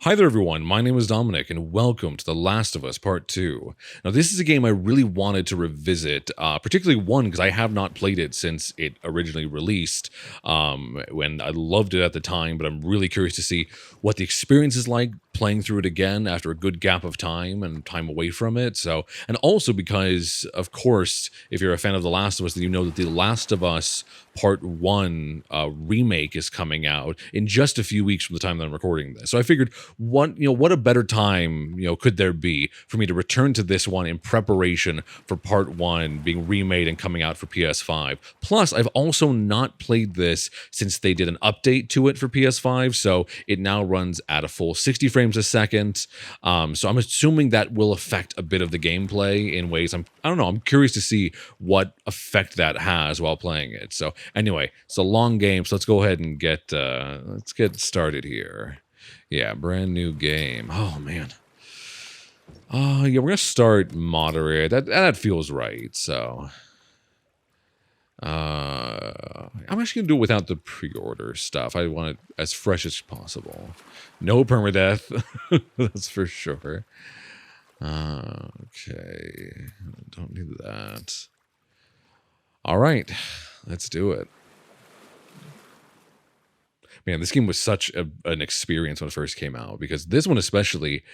Hi there everyone, my name is Dominic and welcome to The Last of Us Part 2. Now this is a game I really wanted to revisit, particularly one because I have not played it since it originally released, when I loved it at the time, but I'm really curious to see what the experience is like playing through it again after a good gap of time and time away from it. So, and also because, of course, if you're a fan of The Last of Us, then you know that The Last of Us Part 1 remake is coming out in just a few weeks from the time that I'm recording this. So I figured, what a better time, could there be for me to return to this one in preparation for Part 1 being remade and coming out for PS5. Plus, I've also not played this since they did an update to it for PS5, so it now runs at a full 60 frames a second. So I'm assuming that will affect a bit of the gameplay in ways I don't know. I'm curious to see what effect that has while playing it. So anyway, it's a long game, so let's go ahead and let's get started here. Yeah, brand new game. Oh man. Yeah, we're gonna start moderate. That feels right. So, I'm actually gonna do it without the pre-order stuff. I want it as fresh as possible. No permadeath, that's for sure. Okay, don't need that. All right, let's do it. Man, this game was such an experience when it first came out, because this one especially,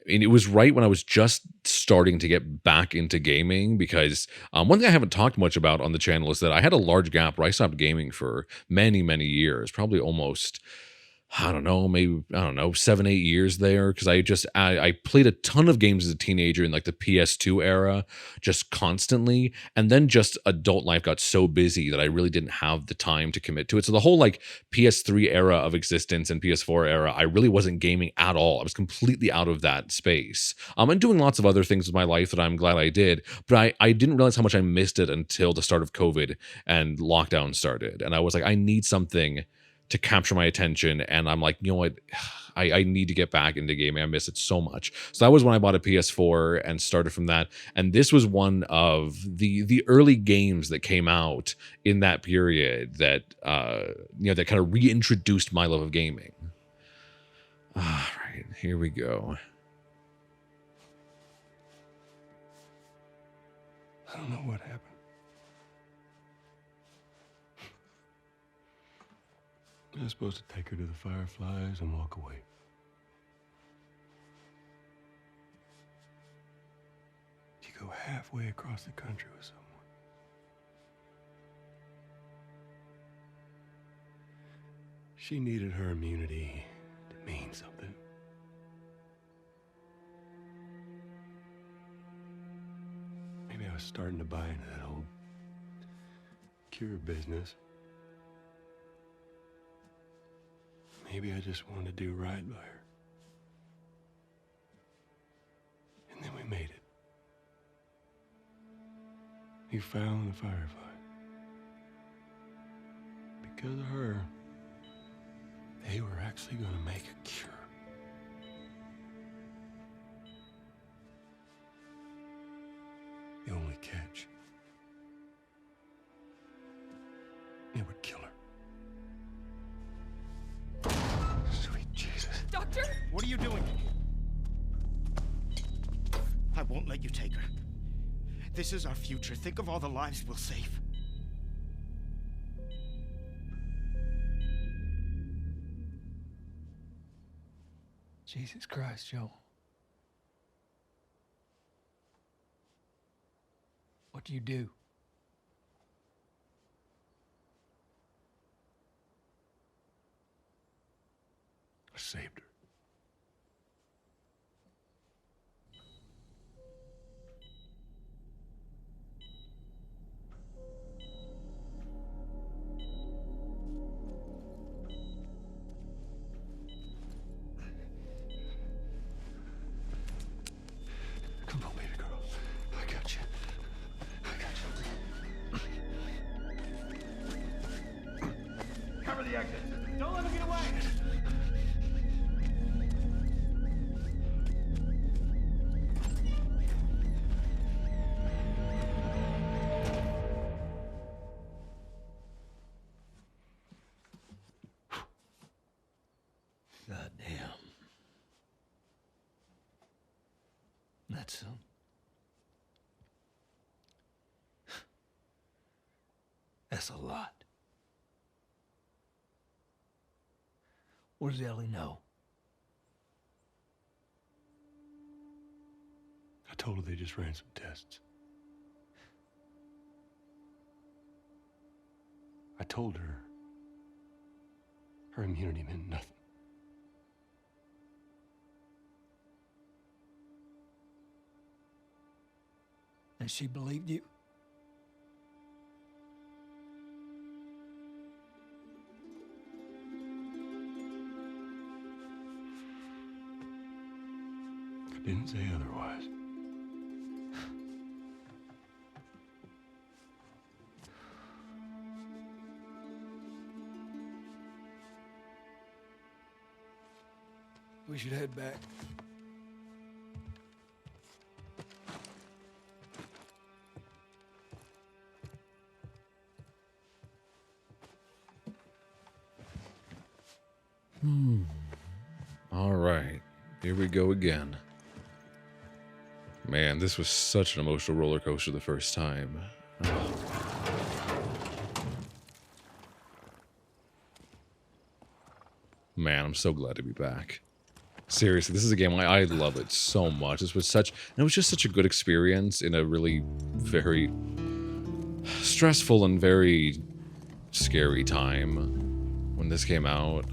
and it was right when I was just starting to get back into gaming, because one thing I haven't talked much about on the channel is that I had a large gap where I stopped gaming for many, many years, probably almost, I don't know, 7, 8 years there. Because I played a ton of games as a teenager in like the PS2 era, just constantly. And then just adult life got so busy that I really didn't have the time to commit to it. So the whole like PS3 era of existence and PS4 era, I really wasn't gaming at all. I was completely out of that space. And doing lots of other things with my life that I'm glad I did. But I didn't realize how much I missed it until the start of COVID and lockdown started. And I was like, I need something to capture my attention, and I'm like, you know what, I need to get back into gaming. I miss it so much. So that was when I bought a PS4 and started from that. And this was one of the early games that came out in that period that that kind of reintroduced my love of gaming. All right, here we go. I don't know what happened. I was supposed to take her to the Fireflies and walk away. You go halfway across the country with someone. She needed her immunity to mean something. Maybe I was starting to buy into that old cure business. Maybe I just wanted to do right by her. And then we made it. We found the Firefly. Because of her, they were actually going to make a cure. The only catch, it would kill her. Doctor? What are you doing? I won't let you take her. This is our future. Think of all the lives we'll save. Jesus Christ, Joel. What do you do? I saved her. Come on, baby girl. I got you. Cover the exit. Don't let him get away. that soon? That's a lot. What does Ellie know? I told her they just ran some tests. I told her her immunity meant nothing. And she believed you? I didn't say otherwise. We should head back. All right, here we go again. Man, this was such an emotional roller coaster the first time. Man, I'm so glad to be back. Seriously, this is a game I love it so much. This was such, and it was just such a good experience in a really very stressful and very scary time when this came out.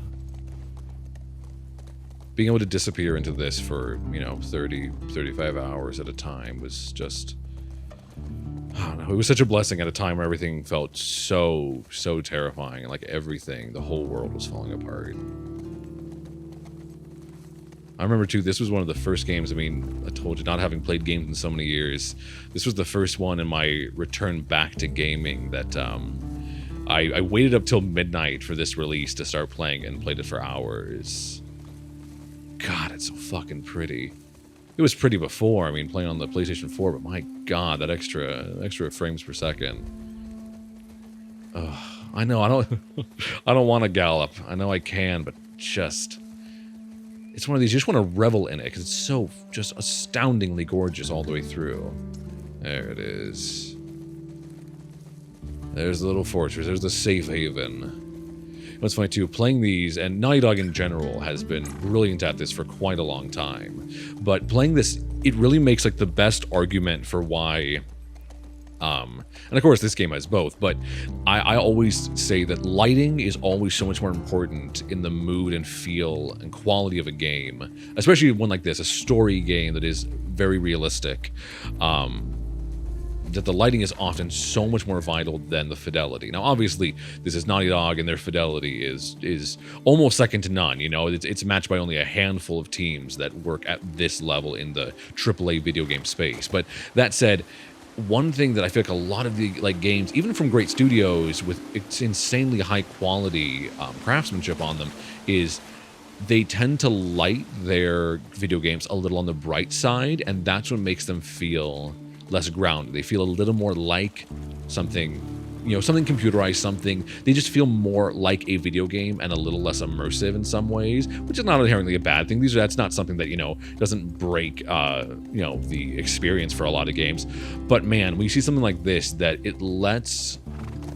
Being able to disappear into this for, you know, 30, 35 hours at a time was just, I don't know, it was such a blessing at a time where everything felt so terrifying, and like everything, the whole world was falling apart. I remember too, this was one of the first games, I mean, I told you, not having played games in so many years, this was the first one in my return back to gaming that I waited up till midnight for this release to start playing it and played it for hours. God, it's so fucking pretty. It was pretty before, I mean, playing on the PlayStation 4, but my God, that extra frames per second. I know, I don't want to gallop. I know I can, but just... It's one of these, you just want to revel in it, because it's so just astoundingly gorgeous all the way through. There it is. There's the little fortress, there's the safe haven. What's funny too, playing these, and Naughty Dog in general has been brilliant at this for quite a long time, but playing this, it really makes like the best argument for why, and of course this game has both, but I always say that lighting is always so much more important in the mood and feel and quality of a game, especially one like this, a story game that is very realistic. That the lighting is often so much more vital than the fidelity. Now, obviously, this is Naughty Dog, and their fidelity is almost second to none. You know, it's matched by only a handful of teams that work at this level in the AAA video game space. But that said, one thing that I feel like a lot of the games, even from great studios with it's insanely high quality craftsmanship on them, is they tend to light their video games a little on the bright side, and that's what makes them feel less grounded. They feel a little more like something, you know, something computerized, something, they just feel more like a video game and a little less immersive in some ways, which is not inherently a bad thing. That's not something that, you know, doesn't break, you know, the experience for a lot of games. But man, when you see something like this, that it lets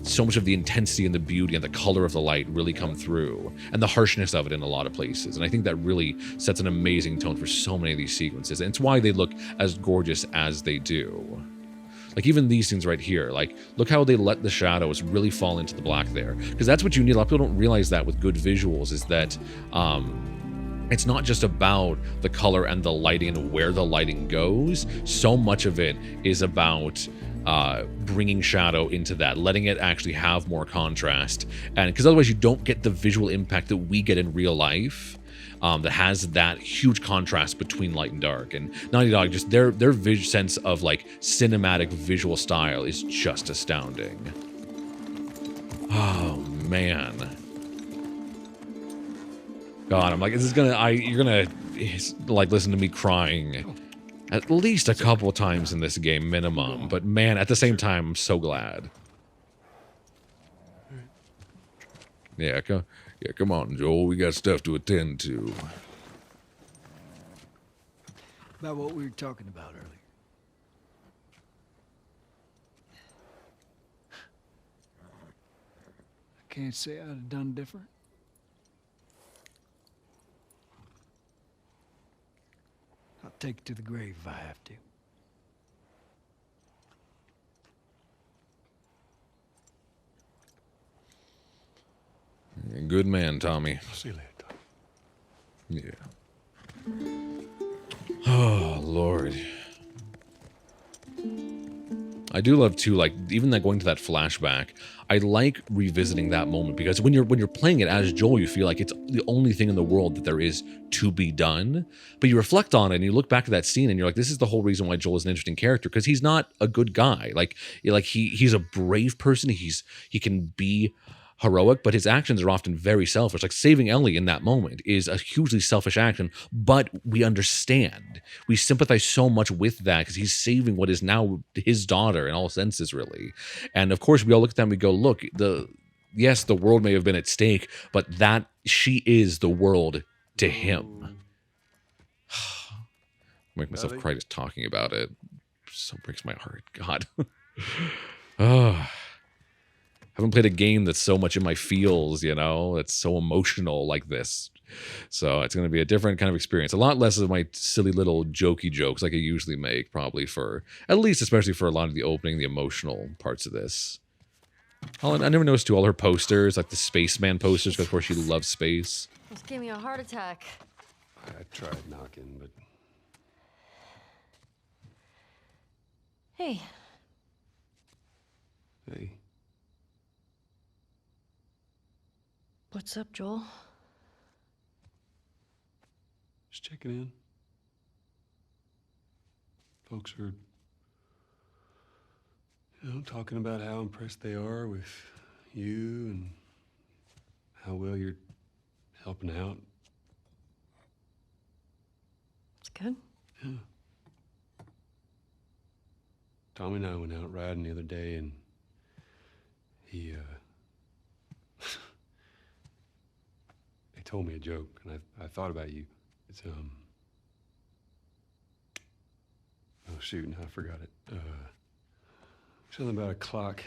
so much of the intensity and the beauty and the color of the light really come through, and the harshness of it in a lot of places. And I think that really sets an amazing tone for so many of these sequences, and it's why they look as gorgeous as they do. Like even these scenes right here, like look how they let the shadows really fall into the black there, because that's what you need. A lot of people don't realize that with good visuals, is that it's not just about the color and the lighting and where the lighting goes. So much of it is about bringing shadow into that, letting it actually have more contrast, and because otherwise you don't get the visual impact that we get in real life, that has that huge contrast between light and dark. And Naughty Dog, just their sense of like cinematic visual style is just astounding. Oh man, God, I'm like, this is gonna, you're gonna like listen to me crying at least a couple times in this game minimum, but man, at the same time, I'm so glad. Yeah, come on, Joel. We got stuff to attend to. About what we were talking about earlier. I can't say I'd have done different. I'll take it to the grave if I have to. Good man, Tommy. I'll see you later, Tom. Yeah. Oh, Lord. I do love too, like, even that going to that flashback, I like revisiting that moment because when you're playing it as Joel, you feel like it's the only thing in the world that there is to be done. But you reflect on it and you look back at that scene and you're like, this is the whole reason why Joel is an interesting character, because he's not a good guy. He's a brave person. He can be heroic, but his actions are often very selfish. Like saving Ellie in that moment is a hugely selfish action, but we understand. We sympathize so much with that because he's saving what is now his daughter in all senses, really. And of course, we all look at them and we go, look, yes, the world may have been at stake, but that she is the world to him. Make myself cry just talking about it. So breaks my heart. God. Oh. Haven't played a game that's so much in my feels, you know, it's so emotional like this. So it's going to be a different kind of experience. A lot less of my silly little jokey jokes like I usually make, probably for, at least especially for a lot of the opening, the emotional parts of this. I never noticed too, all her posters, like the Spaceman posters, because of course she loves space. Almost gave me a heart attack. I tried knocking, but Hey, hey, what's up, Joel? just checking in. Folks are, talking about how impressed they are with you and how well you're helping out. It's good. Yeah. Tommy and I went out riding the other day, and he told me a joke, and I thought about you. It's oh shoot, now I forgot it. Something about a clock.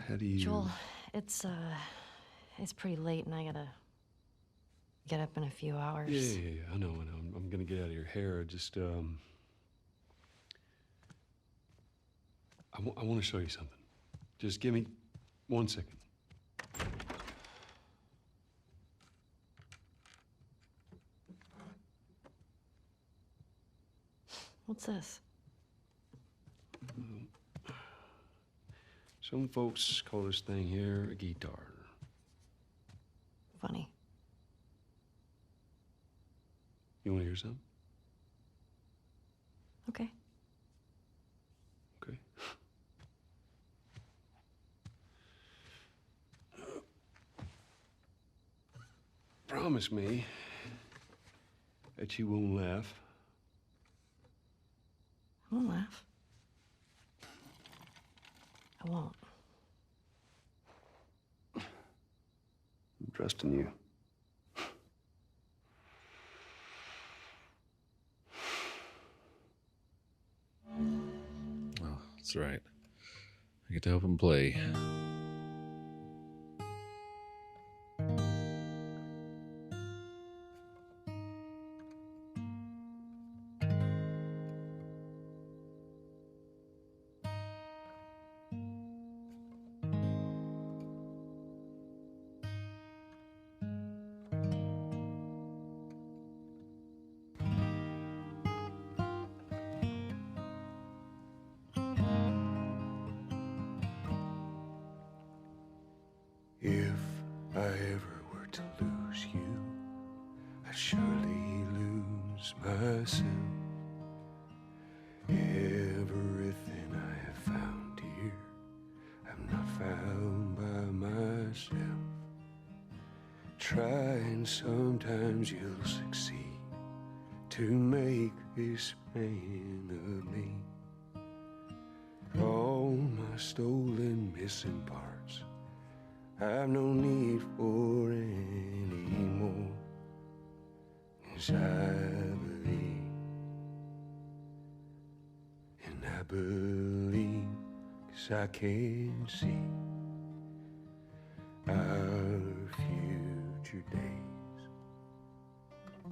How do you? Joel, it's pretty late, and I gotta get up in a few hours. Yeah. I know. I'm gonna get out of your hair. Just I want to show you something. Just give me 1 second. What's this? Some folks call this thing here a guitar. Funny. You want to hear something? Okay. Okay. Promise me that you won't laugh. I won't laugh. I won't. I'm trusting you. Oh, that's right. I get to help him play. If I ever were to lose you, I'd surely lose myself. Everything I have found here, I'm not found by myself. Try and sometimes you'll succeed to make this man of me. All my stolen missing parts I've no need for any more, 'cause I believe believe, 'cause I can see our future days,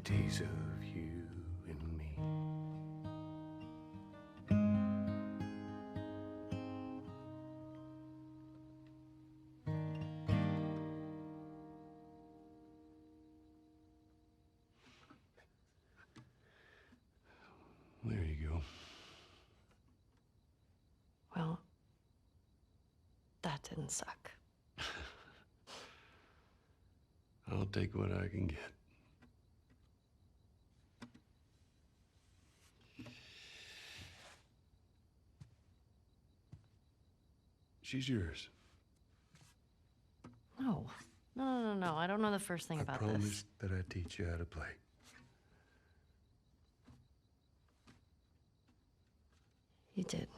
days of you and me. There you go. Well, that didn't suck. I'll take what I can get. She's yours. No. No. I don't know the first thing I about promised this. that I'd teach you how to play. You did.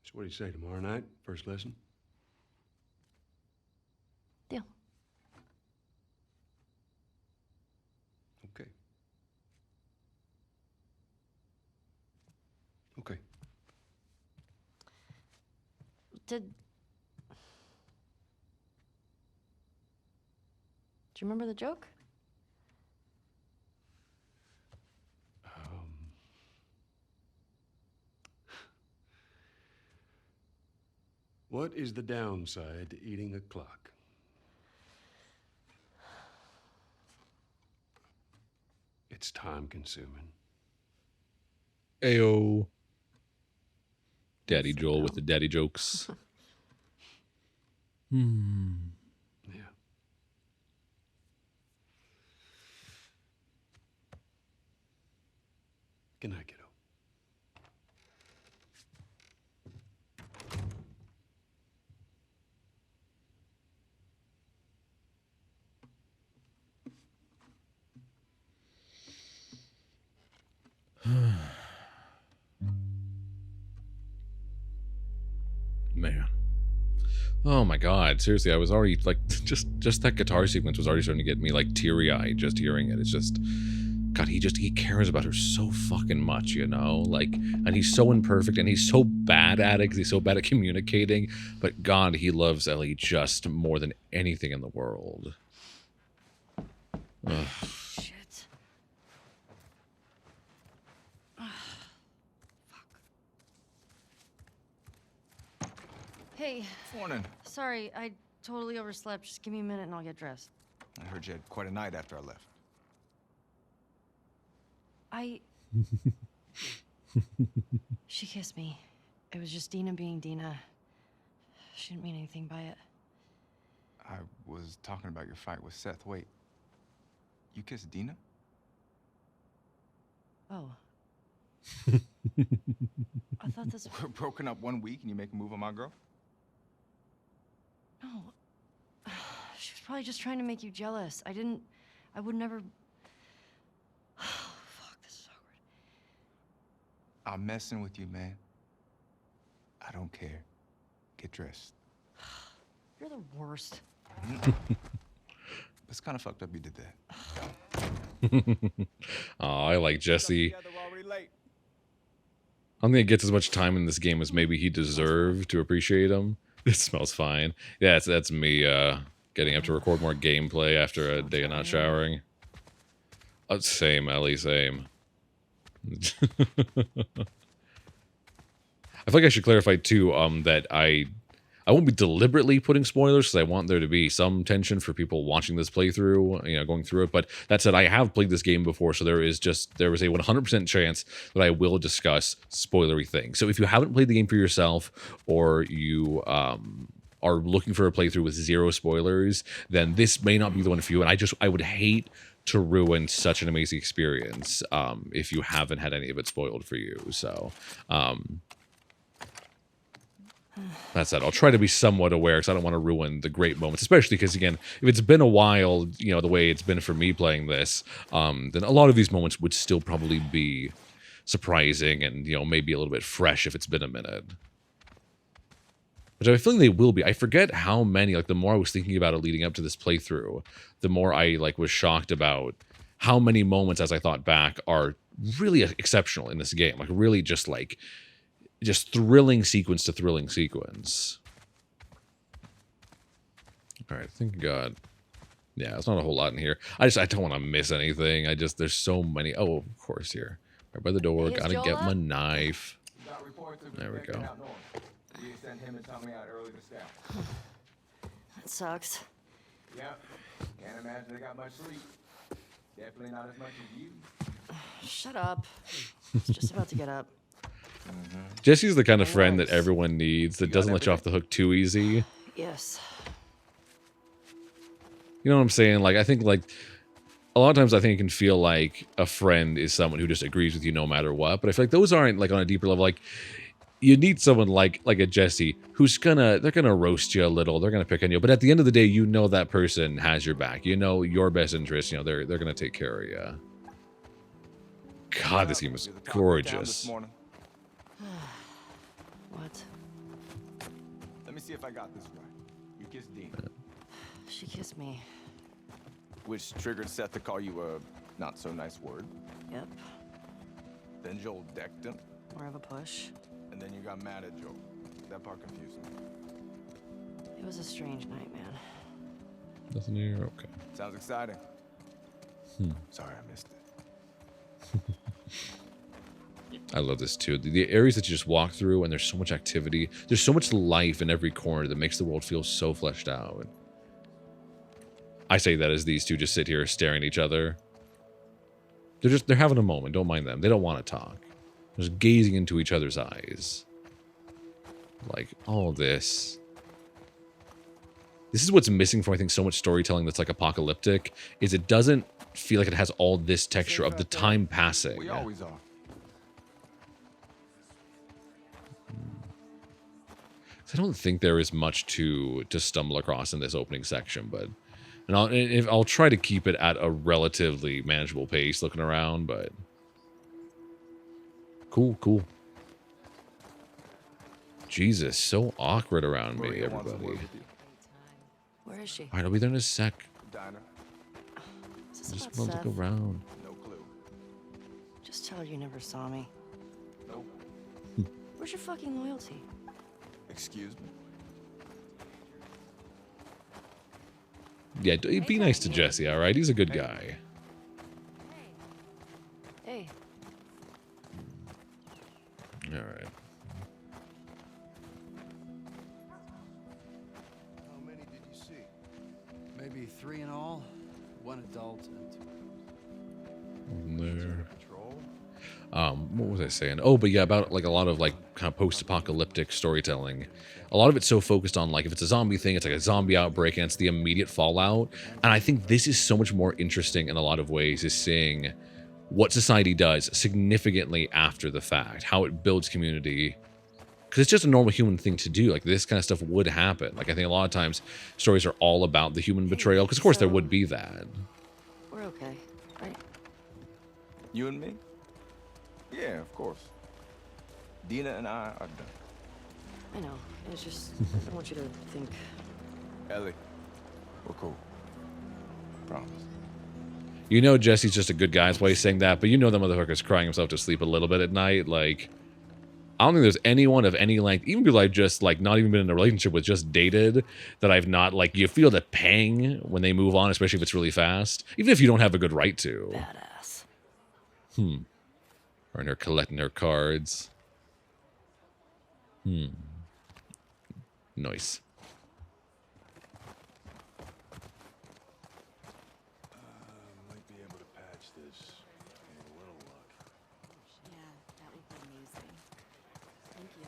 So what do you say, tomorrow night, first lesson? Deal. Okay. Okay. Do you remember the joke? What is the downside to eating a clock? It's time consuming. Ayo. Daddy Joel with the daddy jokes. Yeah. Good night, kiddo. Man. Oh my god, seriously, I was already like just that guitar sequence was already starting to get me like teary-eyed just hearing it. It's just God, he cares about her so fucking much, you know? Like, and he's so imperfect and he's so bad at it because he's so bad at communicating, but God, he loves Ellie just more than anything in the world. Ugh. Shit. Fuck. Hey, Morning. sorry, I totally overslept. Just give me a minute and I'll get dressed. I heard you had quite a night after I left. She kissed me. It was just Dina being Dina. She didn't mean anything by it. I was talking about your fight with Seth. Wait, you kissed Dina? Oh. I thought this... We're broken up 1 week and you make a move on my girl? No. She was probably just trying to make you jealous. I would never... Fuck, this is awkward. I'm messing with you, man. I don't care. Get dressed. You're the worst. It's kind of fucked up you did that. Oh, I like Jesse. I don't think he gets as much time in this game as maybe he deserved to appreciate him. It smells fine. Yeah, that's me getting up to record more gameplay after a day of not showering. Same, Ellie, same. I feel like I should clarify too that I won't be deliberately putting spoilers because I want there to be some tension for people watching this playthrough, you know, going through it. But that said, I have played this game before, so there was a 100% chance that I will discuss spoilery things. So if you haven't played the game for yourself, or you are looking for a playthrough with zero spoilers, then this may not be the one for you. And I would hate to ruin such an amazing experience if you haven't had any of it spoiled for you. So that said, I'll try to be somewhat aware because I don't want to ruin the great moments, especially because, again, if it's been a while, you know, the way it's been for me playing this, then a lot of these moments would still probably be surprising and, you know, maybe a little bit fresh if it's been a minute. Which I feel like they will be. I forget how many, like, the more I was thinking about it leading up to this playthrough, the more I, like, was shocked about how many moments, as I thought back, are really exceptional in this game. Like really just thrilling sequence to thrilling sequence. All right, I think I got... Yeah, there's not a whole lot in here. I don't want to miss anything. There's so many. Oh, of course, here. Right by the door. Hey, is Gotta Joel get up? my knife. There we go. That sucks. Yep. Can't imagine they got much sleep. Definitely not as much as you. Shut up. It's just about to get up. Jesse's the kind of friend that everyone needs, that doesn't let you off the hook too easy. Yes. You know what I'm saying? Like, I think, like, a lot of times I think it can feel like a friend is someone who just agrees with you no matter what. But I feel like those aren't, like, on a deeper level. Like, you need someone like a Jesse who's they're gonna roast you a little. They're gonna pick on you. But at the end of the day, you know that person has your back. You know your best interest. You know, they're gonna take care of you. God, this game is gorgeous. What? Let me see if I got this right. You kissed Dean, She kissed me. which triggered Seth to call you a not so nice word. Yep. Then Joel decked him, More of a push. and then you got mad at Joel. That part confused me. It was a strange night, man. Nothing here? Okay. Sounds exciting. Sorry, I missed it. I love this too. The areas that you just walk through and there's so much activity. There's so much life in every corner that makes the world feel so fleshed out. I say that as these two just sit here staring at each other. They're having a moment. Don't mind them. They don't want to talk. They're just gazing into each other's eyes. Like, all this. This is what's missing from, I think, so much storytelling that's like apocalyptic, is it doesn't feel like it has all this texture of the time passing. We always are. I don't think there is much to stumble across in this opening section, but I'll try to keep it at a relatively manageable pace looking around, but cool. Jesus, so awkward around me, Maria wants a everybody. word with you. Where is she? All right, I'll be there in a sec. Diner. Is this Just about want to Seth? look around. No clue. Just tell her you never saw me. Nope. Where's your fucking loyalty? Excuse me. Yeah, be nice to Jesse, all right? He's a good guy. Hey. All right. How many did you see? Maybe 3 in all. 1 adult and 2. There. Patrol? What was I saying? Oh, but yeah, about like a lot of like kind of post-apocalyptic storytelling. A lot of it's so focused on like if it's a zombie thing, it's like a zombie outbreak and it's the immediate fallout. And I think this is so much more interesting in a lot of ways, is seeing what society does significantly after the fact, how it builds community. Because it's just a normal human thing to do. Like this kind of stuff would happen. Like I think a lot of times stories are all about the human betrayal, because of course there would be that. We're okay, right? You and me? Yeah, of course. Dina and I are done. I know. It's just, I don't want you to think. Ellie, we're cool. Promise. You know Jesse's just a good guy, that's why he's saying that, but you know the motherfucker's crying himself to sleep a little bit at night. Like, I don't think there's anyone of any length, even people I've just, like, not even been in a relationship with, just dated, that I've not, like, you feel the pang when they move on, especially if it's really fast. Even if you don't have a good right to. Badass. Or in her collecting her cards. Nice. Might be able to patch this. With a little luck. Yeah, that would be amazing. Thank you.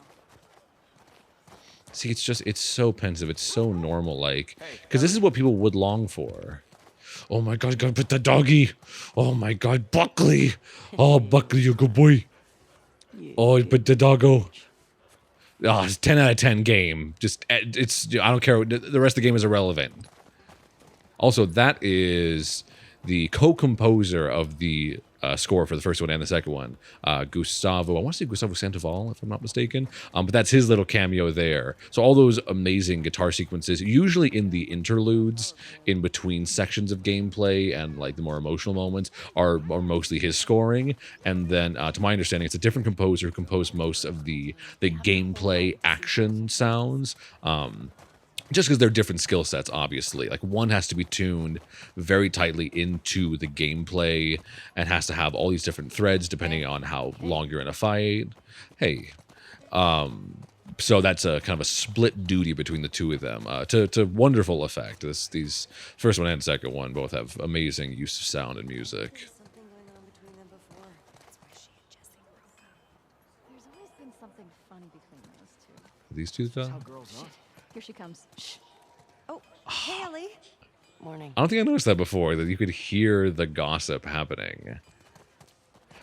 See, it's so pensive. It's so normal, like, because this is what people would long for. Oh my God, gotta put the doggy. Oh my God, Buckley. Oh, Buckley, you good boy. Oh, but the doggo. Oh, it's 10 out of 10 game. Just, it's, I don't care. The rest of the game is irrelevant. Also, that is the co-composer of the score for the first one and the second one. Gustavo, I want to say Gustavo Sandoval, if I'm not mistaken. But that's his little cameo there. So all those amazing guitar sequences, usually in the interludes, in between sections of gameplay and like the more emotional moments, are mostly his scoring. And then, to my understanding, it's a different composer who composed most of the gameplay action sounds. Just because they're different skill sets, obviously. Like, one has to be tuned very tightly into the gameplay and has to have all these different threads depending on how long you're in a fight. Hey. So that's a kind of a split duty between the two of them, to wonderful effect. These first one and second one both have amazing use of sound and music. Something going on between them before. That's why she and Jesse broke up. There's always been something funny between those two. These two, though? Here she comes. Shh. Oh, hey, Ellie. Morning. I don't think I noticed that before, that you could hear the gossip happening.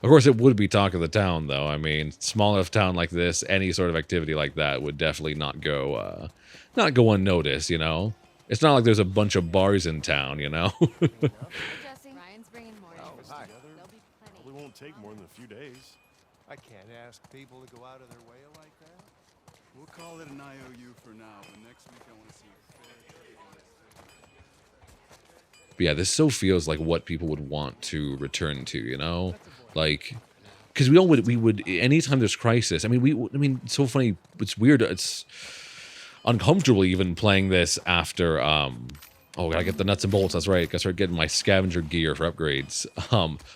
Of course, it would be talk of the town, though. I mean, small enough town like this, any sort of activity like that would definitely not go unnoticed, you know? It's not like there's a bunch of bars in town, you know? Jesse. Ryan's bringing more. Oh, hi. There'll be plenty. Probably won't take more than a few days. I can't ask people to go out of their way like that. We'll call it an IOU for now, but next week I want to see But yeah, this so feels like what people would want to return to, you know? Like, because we would, anytime there's crisis, I mean, it's so funny, it's weird, it's uncomfortable even playing this after, gotta get the nuts and bolts, that's right, gotta start getting my scavenger gear for upgrades.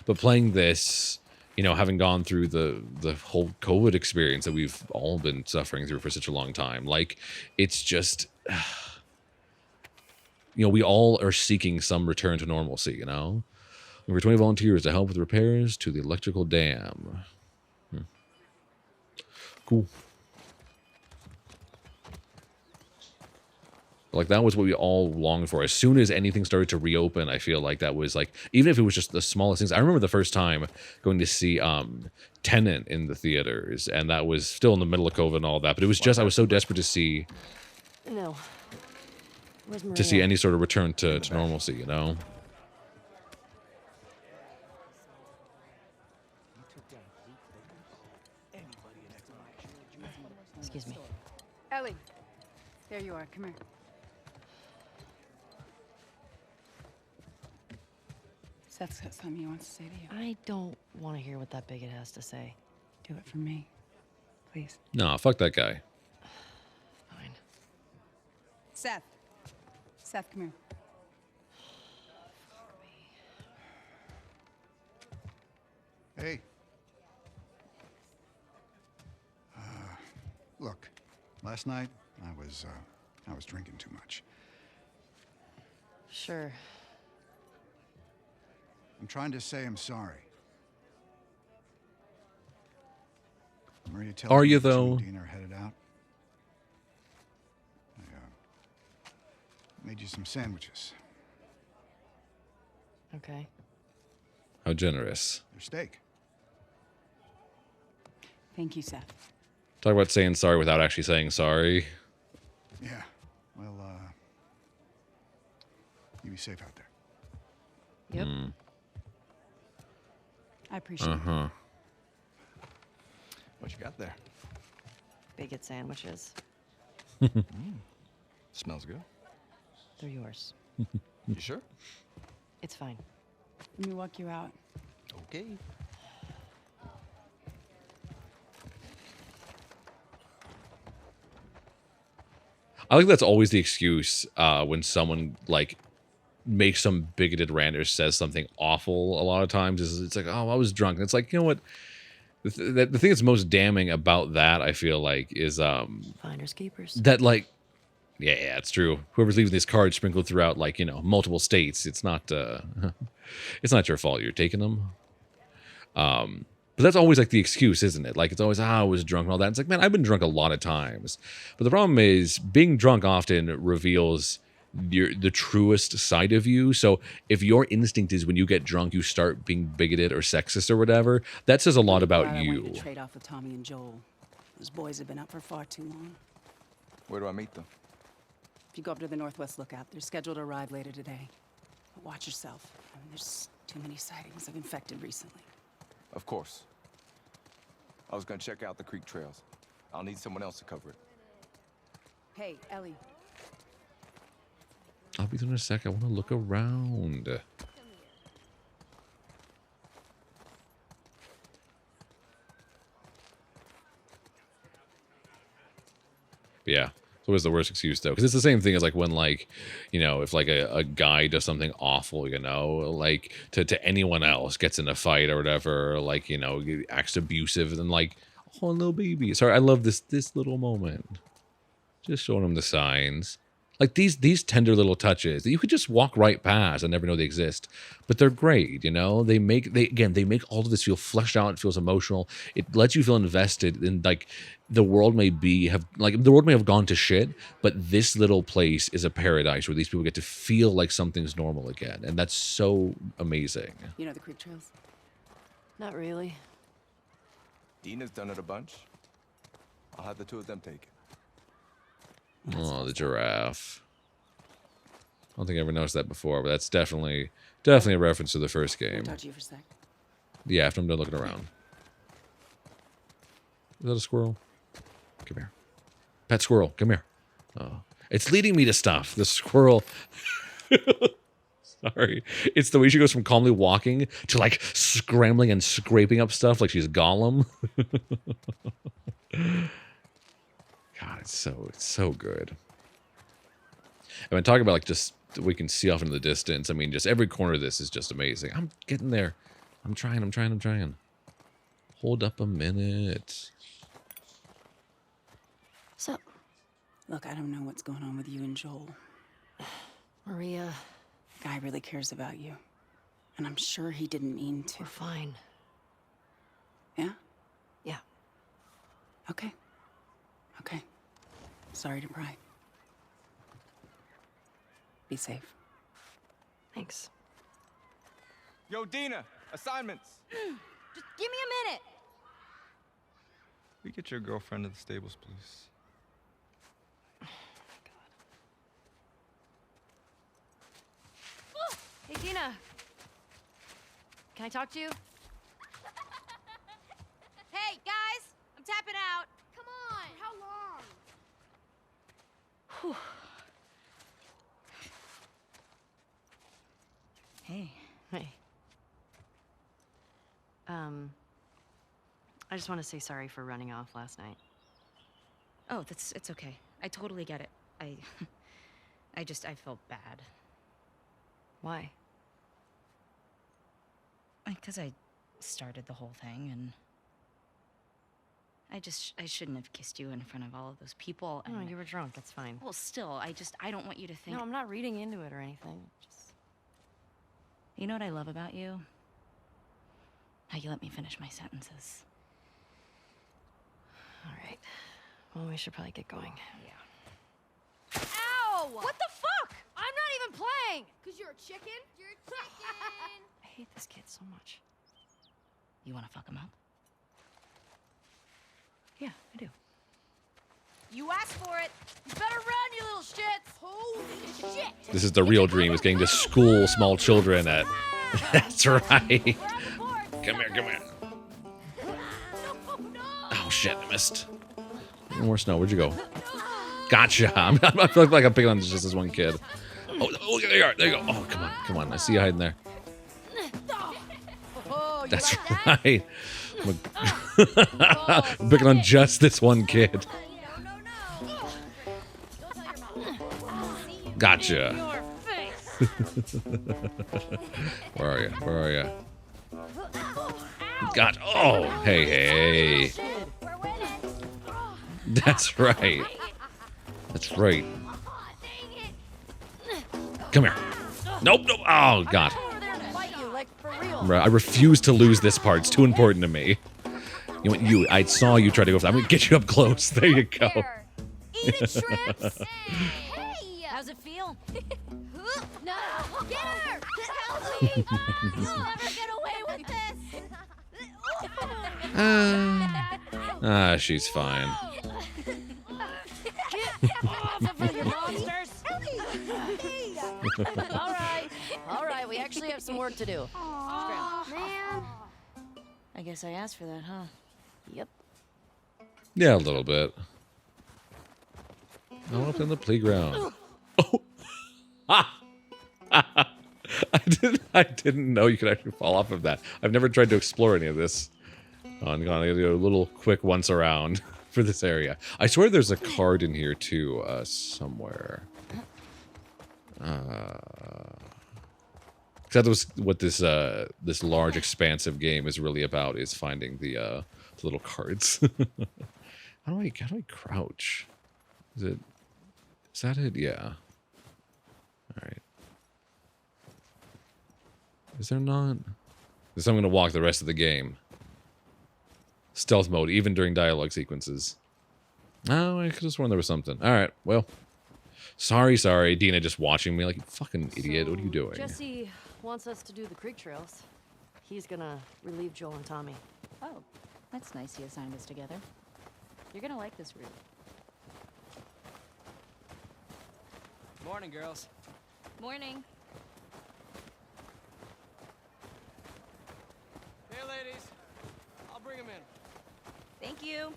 But playing this, you know, having gone through the whole COVID experience that we've all been suffering through for such a long time, like, it's just, you know, we all are seeking some return to normalcy, you know? Over 20 volunteers to help with repairs to the electrical dam. Cool. Like, that was what we all longed for. As soon as anything started to reopen, I feel like that was like, even if it was just the smallest things. I remember the first time going to see Tenet in the theaters, and that was still in the middle of COVID and all that, but it was just, I was so desperate to see No. Where's Maria? to see any sort of return to normalcy, you know? Excuse me. Ellie. There you are. Come here. Seth's got something he wants to say to you. I don't want to hear what that bigot has to say. Do it for me. Please. No, fuck that guy. Fine. Seth. Seth, come here. Hey. Look, last night I was drinking too much. Sure. I'm trying to say I'm sorry. Maria tells Are me you, that though? and Dean are headed out. I made you some sandwiches. Okay. How generous. They're steak. Thank you, Seth. Talk about saying sorry without actually saying sorry. Yeah. Well, you be safe out there. Yep. I appreciate it. What you got there? Bigot sandwiches. Smells good. They're yours. You sure? It's fine. Let me walk you out. Okay. I think that's always the excuse when someone like makes some bigoted rant or says something awful. A lot of times is it's like, oh, I was drunk. And it's like, you know what? The thing that's most damning about that, I feel like, is Finders keepers. that like, yeah, it's true. Whoever's leaving these cards sprinkled throughout, like, you know, multiple states, it's not it's not your fault you're taking them. But that's always like the excuse, isn't it? Like, it's always, I was drunk and all that. It's like, man, I've been drunk a lot of times. But the problem is being drunk often reveals the truest side of you. So if your instinct is when you get drunk, you start being bigoted or sexist or whatever, that says a lot about Glad I you. wanted to trade off with Tommy and Joel. Those boys have been up for far too long. Where do I meet them? If you go up to the Northwest Lookout, they're scheduled to arrive later today. But watch yourself. I mean, there's too many sightings of infected recently. Of course. I was gonna check out the creek trails. I'll need someone else to cover it. Hey, Ellie. I'll be there in a sec. I want to look around. Yeah. So what's the worst excuse though? Because it's the same thing as like when like, you know, if like a guy does something awful, you know, like to anyone else, gets in a fight or whatever, or like, you know, acts abusive, and like, oh, little baby. Sorry, I love this little moment. Just showing them the signs. Like these tender little touches that you could just walk right past and never know they exist, but they're great. You know, they make all of this feel fleshed out. It feels emotional. It lets you feel invested in like the world may have gone to shit, but this little place is a paradise where these people get to feel like something's normal again, and that's so amazing. You know the creek trails? Not really. Dina's done it a bunch. I'll have the two of them take it. Oh, the giraffe. I don't think I ever noticed that before, but that's definitely a reference to the first game. Talk to you for a sec. Yeah, after I'm done looking around. Is that a squirrel? Come here. Pet squirrel, come here. Oh. It's leading me to stuff. The squirrel. Sorry. It's the way she goes from calmly walking to like scrambling and scraping up stuff like she's Gollum. God, it's so good. And when talking about like just we can see off into the distance, I mean, just every corner of this is just amazing. I'm getting there. I'm trying. Hold up a minute. So, Look, I don't know what's going on with you and Joel. Maria, Guy really cares about you. And I'm sure he didn't mean to. we're fine. Yeah? Yeah. Okay. Okay. Sorry to pry. Be safe. Thanks. Yo, Dina, assignments. Just give me a minute. We get your girlfriend to the stables, please. Hey, Dina. Can I talk to you? Hey, guys! I'm tapping out. Come on! How long? Whew. Hey. Hey. I just want to say sorry for running off last night. Oh, it's okay. I totally get it. I felt bad. Why? Because I started the whole thing, and I shouldn't have kissed you in front of all of those people. And No, you were drunk. That's fine. well, still, I don't want you to think. No, I'm not reading into it or anything. Just... You know what I love about you? How you let me finish my sentences. All right. Well, we should probably get going. Yeah. Ow! What the fuck? I'm not even playing! Because you're a chicken? You're a chicken! I hate this kid so much. You want to fuck him up? Yeah, I do. You asked for it! You better run, you little shits! Holy shit! This is the real dream, is getting to school small children at... That's right. Come here. Oh, shit, I missed. More snow. Where'd you go? Gotcha. I feel like I'm picking on just this one kid. Oh, there you are. There you go. Oh, come on. I see you hiding there. That's right. I'm picking on just this one kid. Gotcha. Where are you? God. Oh, hey. That's right. Come here. Nope. Oh, God. I refuse to lose this part. It's too important to me. I saw you try to go for that. I'm going to get you up close. There you go. Eat it, shrimps! Hey! How's it feel? No! Get her! Help me! You'll never get away with this! She's fine. All right. We actually have some work to do. Aw, man. I guess I asked for that, huh? Yep. Yeah, a little bit. I want to play on the playground. Oh, I didn't know you could actually fall off of that. I've never tried to explore any of this. Oh, I'm gonna do a little quick once around for this area. I swear there's a card in here too, somewhere. Because that was what this this large, expansive game is really about: is finding the little cards. How do I crouch? Is that it? Yeah. All right. Is there not? So I'm gonna walk the rest of the game. Stealth mode, even during dialogue sequences. Oh, I could have sworn there was something. All right, well. Sorry. Dina just watching me like, you fucking idiot. What are you doing? Jesse wants us to do the creek trails. He's gonna relieve Joel and Tommy. Oh, that's nice he assigned us together. You're gonna like this route. Morning, girls. Morning. Hey, ladies. I'll bring them in. Thank you.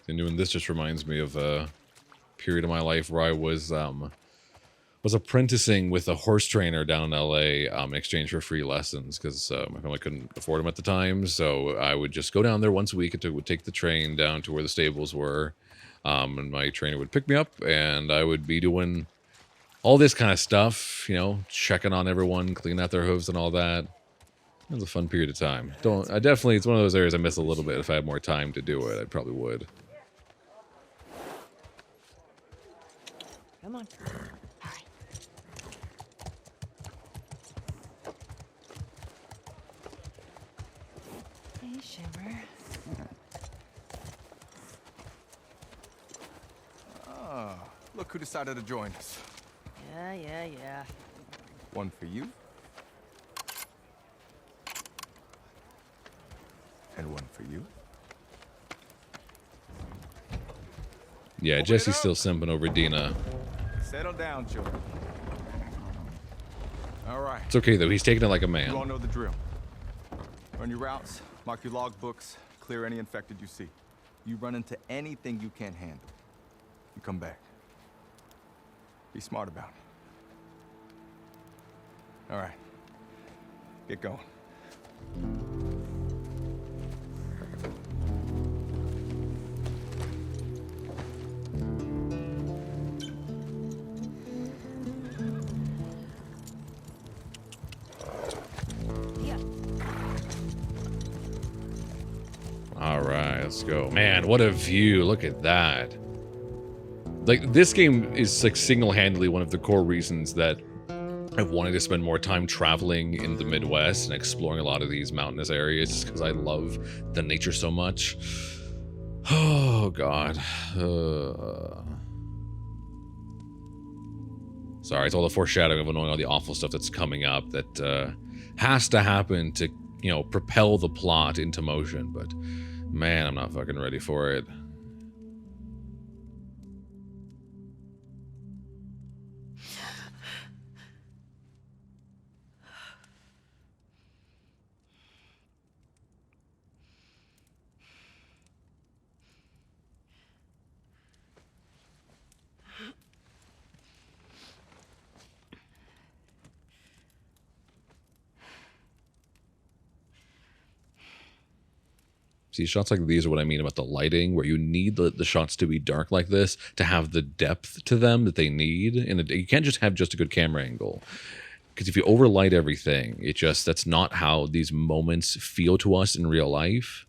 And doing this just reminds me of a period of my life where I was apprenticing with a horse trainer down in LA in exchange for free lessons because my family couldn't afford them at the time. So I would just go down there once a week and would take the train down to where the stables were. And my trainer would pick me up and I would be doing all this kind of stuff, you know, checking on everyone, cleaning out their hooves and all that. It was a fun period of time. It's one of those areas I miss a little bit. If I had more time to do it, I probably would. Come on. Hey, Shimmer. Ah, look who decided to join us. Yeah. One for you. And one for you. Yeah, Jesse's still simping over Dina. Settle down, children. All right. It's okay, though. He's taking it like a You all man. know the drill. Run your routes, mark your logbooks, clear any infected you see. You run into anything you can't handle, you come back. Be smart about it. All right. Get going. All right, let's go. Man, what a view. Look at that. Like, this game is like single-handedly one of the core reasons that I've wanted to spend more time traveling in the Midwest and exploring a lot of these mountainous areas just because I love the nature so much. Oh, God. Sorry, it's all the foreshadowing of knowing all the awful stuff that's coming up that has to happen to, you know, propel the plot into motion, but man, I'm not fucking ready for it. See, shots like these are what I mean about the lighting, where you need the shots to be dark like this to have the depth to them that they need. And you can't just have just a good camera angle. Because if you overlight everything, that's not how these moments feel to us in real life.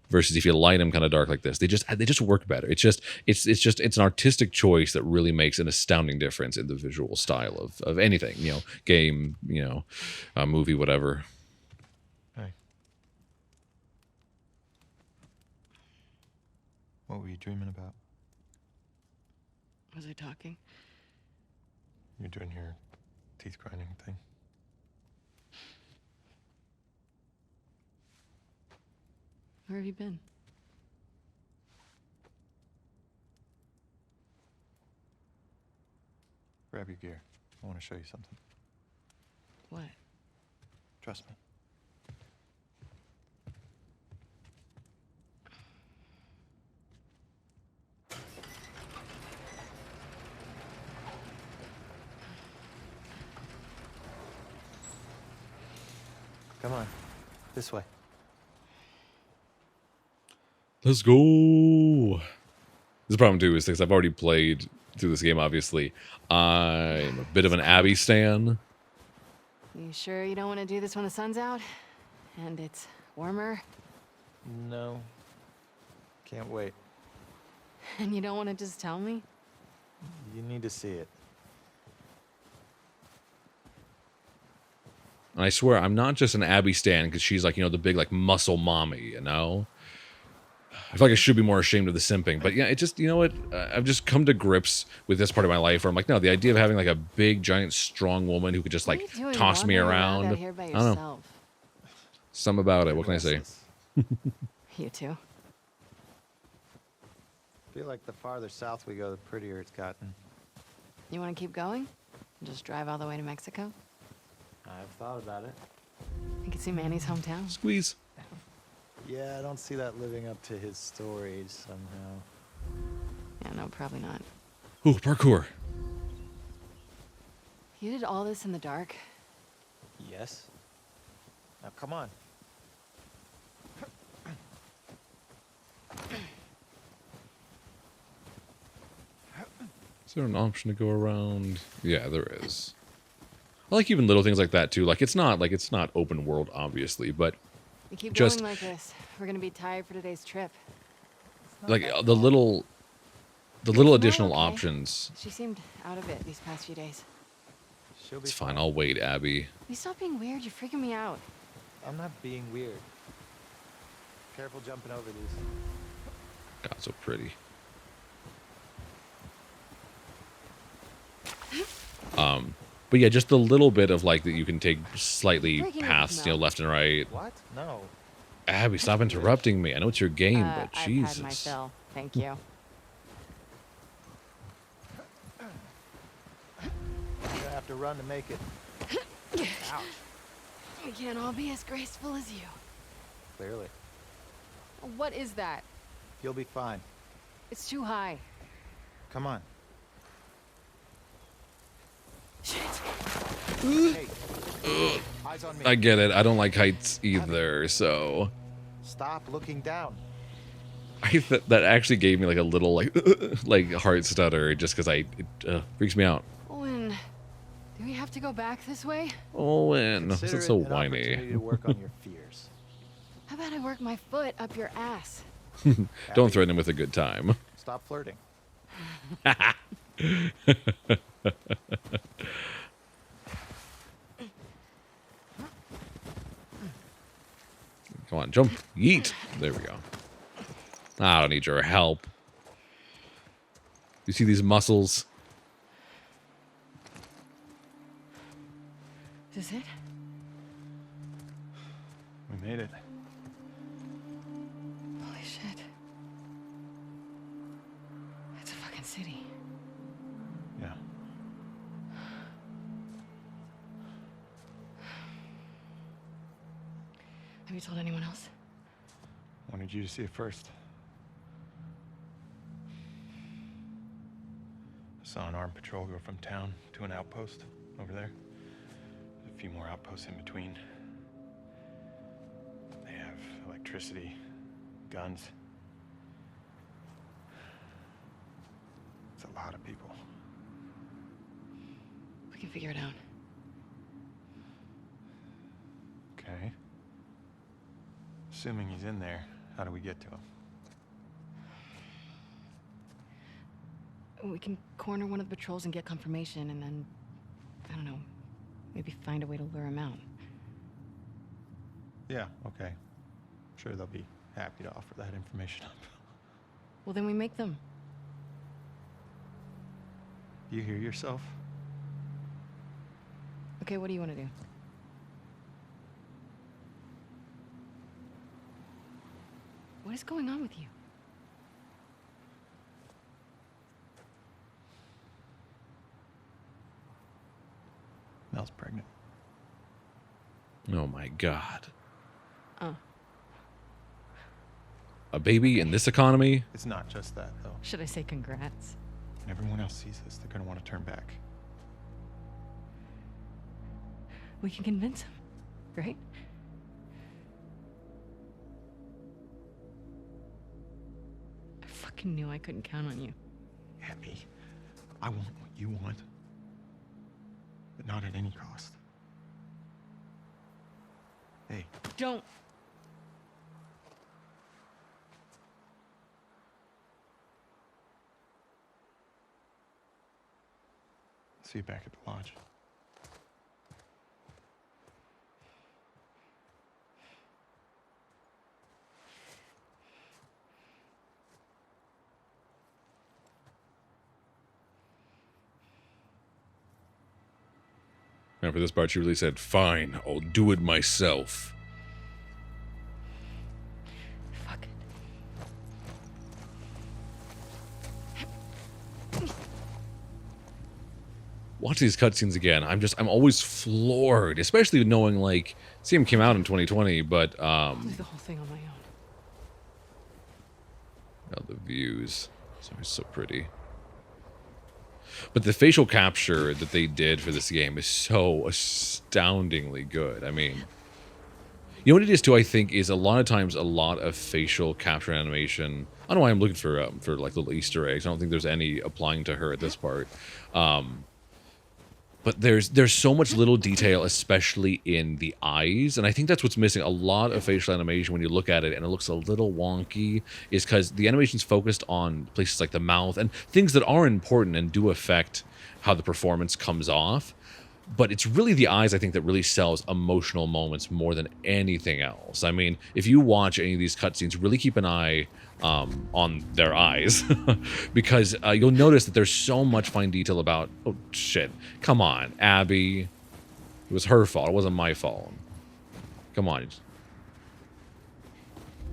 Versus if you light them kind of dark like this, they just work better. It's an artistic choice that really makes an astounding difference in the visual style of anything, you know, game, you know, movie, whatever. Hey. What were you dreaming about? Was I talking? You're doing your teeth grinding thing. Where have you been? Grab your gear. I want to show you something. What? Trust me. Come on. This way. Let's go. This problem too is because I've already played through this game, obviously. I'm a bit of an Abby stan. You sure you don't want to do this when the sun's out? And it's warmer? No. Can't wait. And you don't want to just tell me? You need to see it. And I swear, I'm not just an Abby stan because she's like, you know, the big like muscle mommy, you know? I feel like I should be more ashamed of the simping, but yeah, it just, you know what? I've just come to grips with this part of my life where I'm like, no, the idea of having like a big, giant, strong woman who could just like toss me around. Out here by I don't know. yourself? Something about it. What can I say? You too. Feel like the farther south we go, the prettier it's gotten. You want to keep going? Just drive all the way to Mexico? I've thought about it. You can see Manny's hometown. Squeeze. Yeah, I don't see that living up to his stories somehow. Yeah, no, probably not. Ooh, parkour. You did all this in the dark? Yes. Now come on. Is there an option to go around? Yeah, there is. I like even little things like that too. Like it's not open world, obviously, but You keep just going like this, we're gonna be tired for today's trip. like the little additional okay. options. She seemed out of it these past few days. She'll be It's fine. I'll wait, Abby. You stop being weird, you're freaking me out. I'm not being weird. Careful jumping over these. God, so pretty. But yeah, just the little bit of like that you can take slightly Freaking paths, you know, left and right. What? No. Abby, stop interrupting me. I know it's your game, but I've Jesus. had my fill. Thank you. You're gonna have to run to make it. Ouch. We can't all be as graceful as you. Clearly. What is that? You'll be fine. It's too high. Come on. Shit. Hey. Eyes on me. I get it. I don't like heights either, so Stop looking down. that actually gave me like a little like heart stutter just because it freaks me out. Owen, do we have to go back this way? Owen, this Consider is so it an opportunity whiny. to work on your fears. How about I work my foot up your ass? Don't threaten him with a good time. Stop flirting. Come on, jump. Yeet. There we go. I don't need your help. You see these muscles? Is this it? We made it. Holy shit. It's a fucking city. Yeah. Have you told anyone else? Wanted you to see it first. I saw an armed patrol go from town to an outpost over there. There's a few more outposts in between. They have electricity, guns. It's a lot of people. We can figure it out. Okay. Assuming he's in there, how do we get to him? We can corner one of the patrols and get confirmation, and then, I don't know, maybe find a way to lure him out. Yeah, okay. I'm sure they'll be happy to offer that information up. Well, then we make them. You hear yourself? Okay, what do you want to do? What is going on with you? Mel's pregnant. Oh my God. Oh. A baby in this economy? It's not just that, though. Should I say congrats? When everyone else sees this, they're gonna want to turn back. We can convince him, right? I fucking knew I couldn't count on you. Abby, I want what you want, but not at any cost. Hey, Don't. see you back at the lodge. And for this part, she really said, "Fine, I'll do it myself." Fuck it. Watch these cutscenes again. I'm always floored, especially knowing like, CM came out in 2020, but I'll do the whole thing on my own. oh, the views, it's always so pretty. But the facial capture that they did for this game is so astoundingly good. I mean, you know what it is too, I think, is a lot of times a lot of facial capture animation. I don't know why I'm looking for like little Easter eggs. I don't think there's any applying to her at this part. But there's so much little detail, especially in the eyes, and I think that's what's missing. A lot of facial animation, when you look at it and it looks a little wonky, is because the animation's focused on places like the mouth and things that are important and do affect how the performance comes off. But it's really the eyes, I think, that really sells emotional moments more than anything else. I mean, if you watch any of these cutscenes, really keep an eye on their eyes, because you'll notice that there's so much fine detail about, oh shit, come on, Abby. It was her fault, it wasn't my fault. Come on.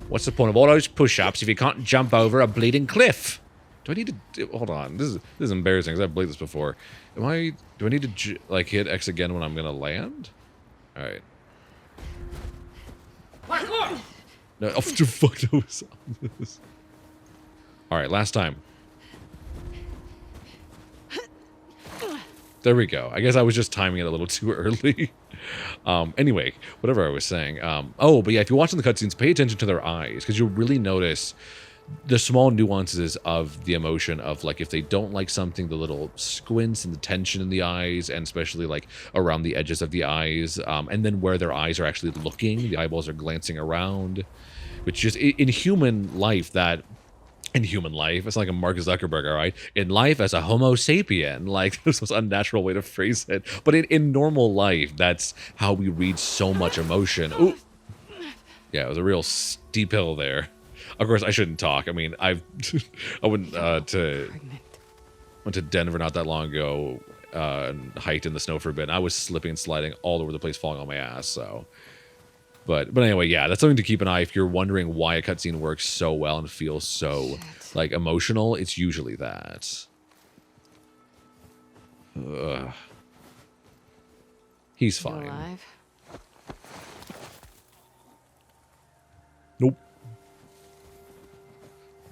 What's the point of all those push-ups if you can't jump over a bleeding cliff? Do I need to, hold on, this is embarrassing, because I've played this before. Do I need to, like, hit X again when I'm gonna land? Alright. No, oh, fuck, that was alright, last time. There we go. I guess I was just timing it a little too early. Anyway, whatever I was saying. Oh, but yeah, if you're watching the cutscenes, pay attention to their eyes, because you'll really notice the small nuances of the emotion of, like, if they don't like something, the little squints and the tension in the eyes, and especially like around the edges of the eyes, and then where their eyes are actually looking, the eyeballs are glancing around, which just in human life, it's like a Mark Zuckerberg, all right? In life as a homo sapien, like, this was an unnatural way to phrase it, but in normal life, that's how we read so much emotion. Ooh. Yeah, it was a real steep hill there. Of course, I shouldn't talk. I mean, I went to Denver not that long ago and hiked in the snow for a bit. And I was slipping and sliding all over the place, falling on my ass. So, but anyway, yeah, that's something to keep an eye. If you're wondering why a cutscene works so well and feels so like emotional, it's usually that. Ugh. He's fine. Alive? Nope.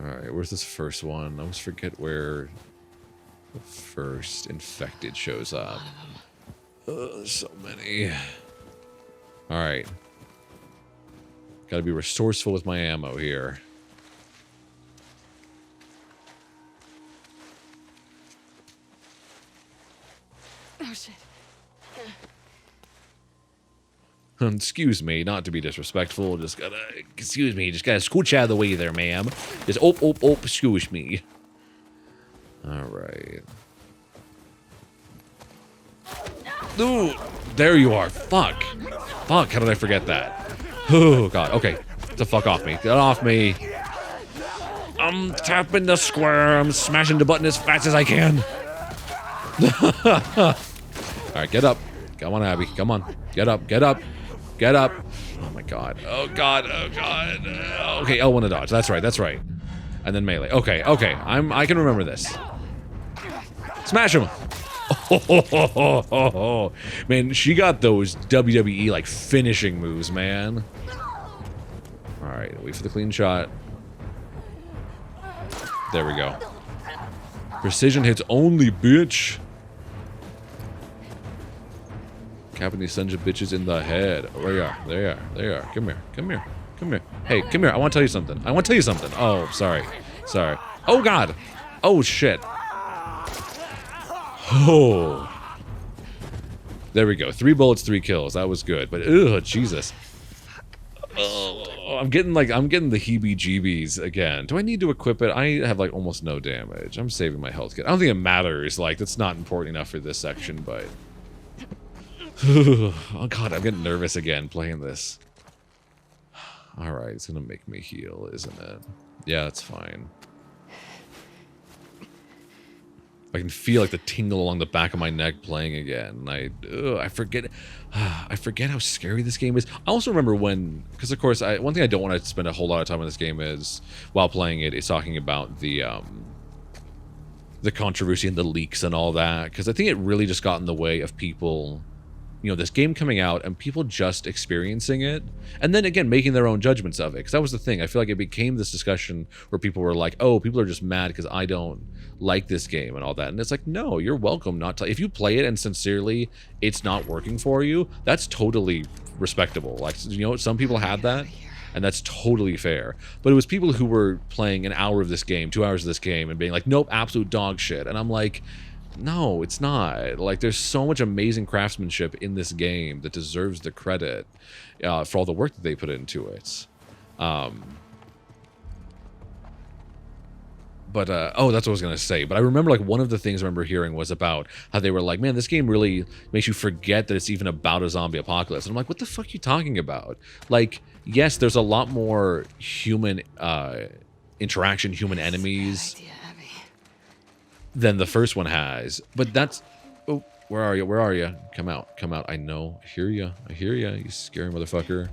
Alright, where's this first one? I always forget where the first infected shows up. There's so many. Alright. Gotta be resourceful with my ammo here. Oh shit. Excuse me, not to be disrespectful, just gotta scooch out of the way there, ma'am. Just, excuse me. Alright. Ooh, there you are. Fuck. Fuck, how did I forget that? Oh, God, okay. Get the fuck off me. Get off me. I'm tapping the square. I'm smashing the button as fast as I can. Alright, get up. Come on, Abby. Come on. Get up, get up. Get up. Oh my god. Oh god. Oh god. Okay, L1 to dodge. That's right. That's right. And then melee. Okay. Okay. I can remember this. Smash him. Oh, man, she got those WWE like finishing moves, man. All right, wait for the clean shot. There we go. Precision hits only, bitch. Capping these sons of bitches in the head. Oh, there you are. There you are. There you are. Come here. Come here. Come here. Hey, come here. I want to tell you something. I want to tell you something. Oh, sorry. Sorry. Oh, God. Oh, shit. Oh. There we go. 3 bullets, 3 kills. That was good. But, ugh, Jesus. Oh, I'm getting the heebie-jeebies again. Do I need to equip it? I have, like, almost no damage. I'm saving my health kit. I don't think it matters. Like, that's not important enough for this section, but... Oh god, I'm getting nervous again playing this. Alright, it's gonna make me heal, isn't it? Yeah, that's fine. I can feel like the tingle along the back of my neck playing again. I forget how scary this game is. I also remember when, because of course, one thing I don't want to spend a whole lot of time on this game is, while playing it, is talking about the controversy and the leaks and all that, because I think it really just got in the way of people, you know, this game coming out and people just experiencing it, and then again making their own judgments of it. Because that was the thing. I feel like it became this discussion where people were like, "Oh, people are just mad because I don't like this game and all that." And it's like, no, you're welcome not to. If you play it and sincerely it's not working for you, that's totally respectable. Like, you know, some people had that, and that's totally fair. But it was people who were playing an hour of this game, 2 hours of this game, and being like, "Nope, absolute dog shit." And I'm like, no, it's not. Like, there's so much amazing craftsmanship in this game that deserves the credit for all the work that they put into it. Oh, that's what I was going to say. But I remember, like, one of the things I remember hearing was about how they were like, man, this game really makes you forget that it's even about a zombie apocalypse. And I'm like, what the fuck are you talking about? Like, yes, there's a lot more human interaction, human enemies than the first one has, but that's... Oh, where are you? Where are you? Come out. Come out. I know. I hear you. I hear you, you scary motherfucker.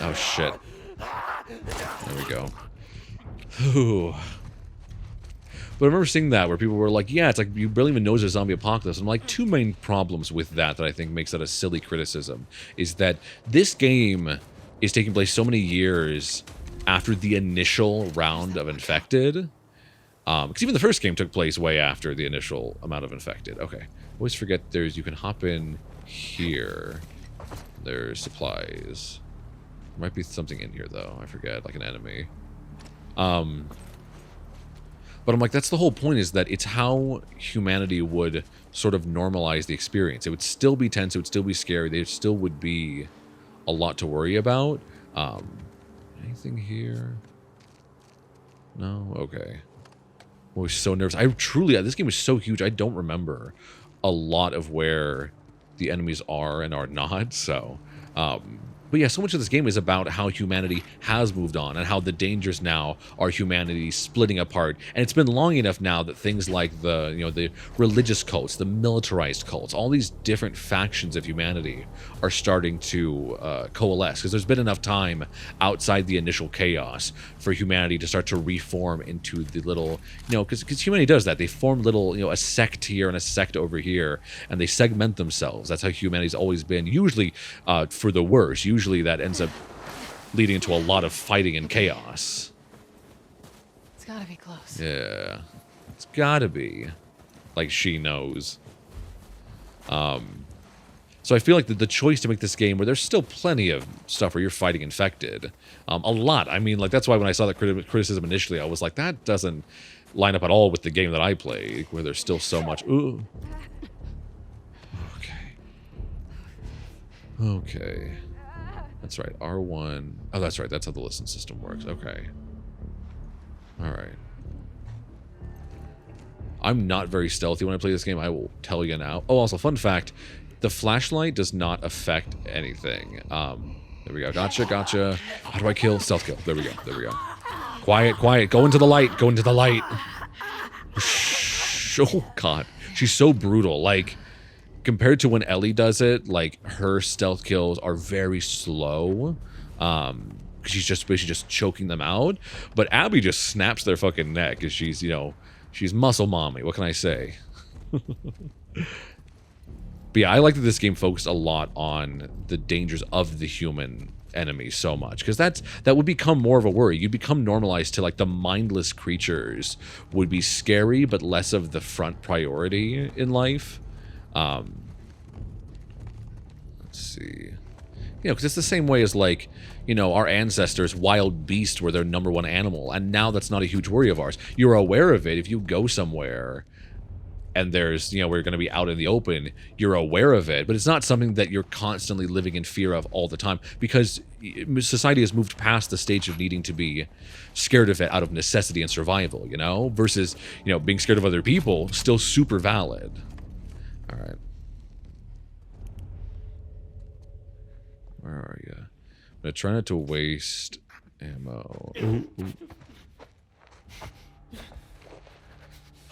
Oh, shit. There we go. Ooh. But I remember seeing that where people were like, yeah, it's like you barely even know there's a zombie apocalypse. And I'm like, two main problems with that I think makes that a silly criticism is that this game is taking place so many years after the initial round of infected. Because even the first game took place way after the initial amount of infected. Okay. Always forget you can hop in here. There's supplies. There might be something in here, though. I forget, like an enemy. But I'm like, that's the whole point, is that it's how humanity would sort of normalize the experience. It would still be tense. It would still be scary. There still would be a lot to worry about. Anything here? No? Okay. I was so nervous. This game was so huge, I don't remember a lot of where the enemies are and are not, so... But yeah, so much of this game is about how humanity has moved on and how the dangers now are humanity splitting apart. And it's been long enough now that things like the religious cults, the militarized cults, all these different factions of humanity are starting to coalesce, because there's been enough time outside the initial chaos for humanity to start to reform into the little, because humanity does that. They form little, a sect here and a sect over here, and they segment themselves. That's how humanity's always been, usually for the worse. Usually that ends up leading into a lot of fighting and chaos. It's gotta be close. Yeah. It's gotta be. Like, she knows. So I feel like the choice to make this game where there's still plenty of stuff where you're fighting infected. A lot. I mean, like, that's why when I saw that criticism initially, I was like, that doesn't line up at all with the game that I play, where there's still so much... Ooh. Okay. That's right, R1. Oh, that's right, that's how the listen system works. Okay. Alright. I'm not very stealthy when I play this game, I will tell you now. Oh, also, fun fact, the flashlight does not affect anything. There we go. Gotcha, gotcha. How do I kill? Stealth kill. There we go, there we go. Quiet, quiet. Go into the light. Go into the light. Oh, God. She's so brutal. Like... compared to when Ellie does it, like her stealth kills are very slow. She's just basically just choking them out. But Abby just snaps their fucking neck because she's, you know, she's muscle mommy. What can I say? But yeah, I like that this game focused a lot on the dangers of the human enemy so much, because that would become more of a worry. You'd become normalized to like the mindless creatures would be scary, but less of the front priority in life. Let's see. You know, because it's the same way as like, you know, our ancestors, wild beasts were their #1 animal, and now that's not a huge worry of ours. You're aware of it if you go somewhere and there's, you know, we're going to be out in the open, you're aware of it, but it's not something that you're constantly living in fear of all the time, because society has moved past the stage of needing to be scared of it out of necessity and survival, you know, versus, you know, being scared of other people, still super valid. All right. Where are you? I'm going to try not to waste ammo. Ooh, ooh.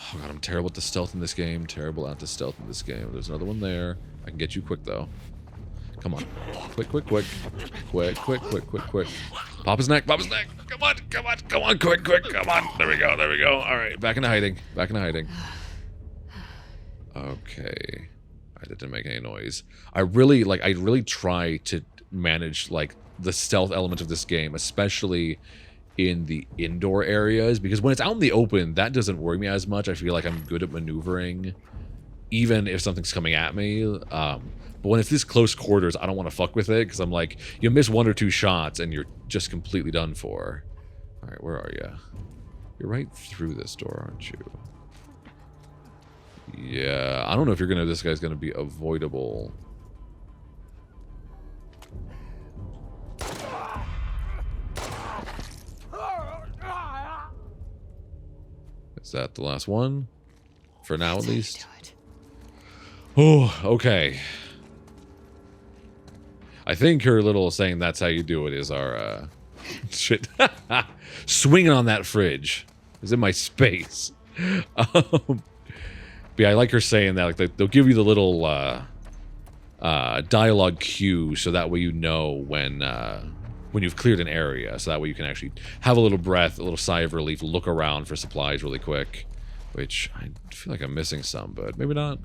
Oh god, I'm terrible at the stealth in this game. Terrible at the stealth in this game. There's another one there. I can get you quick, though. Come on. Quick, quick, quick. Quick, quick, quick, quick, quick. Pop his neck, pop his neck. Come on, come on, come on, quick, quick, come on. There we go, there we go. All right, back into hiding. Back into hiding. Okay. I didn't make any noise. I really try to manage, like, the stealth element of this game, especially in the indoor areas, because when it's out in the open, that doesn't worry me as much. I feel like I'm good at maneuvering, even if something's coming at me. But when it's this close quarters, I don't want to fuck with it, because I'm like, you miss 1 or 2 shots and you're just completely done for. All right, where are you? You're right through this door, aren't you? Yeah, I don't know if this guy's gonna be avoidable. Is that the last one? For now, at least. Oh, okay. I think her little saying "that's how you do it" is our shit. Swinging on that fridge is in my space. But yeah, I like her saying that. Like they'll give you the little dialogue cue, so that way you know when you've cleared an area, so that way you can actually have a little breath, a little sigh of relief, look around for supplies really quick, which I feel like I'm missing some, but maybe not.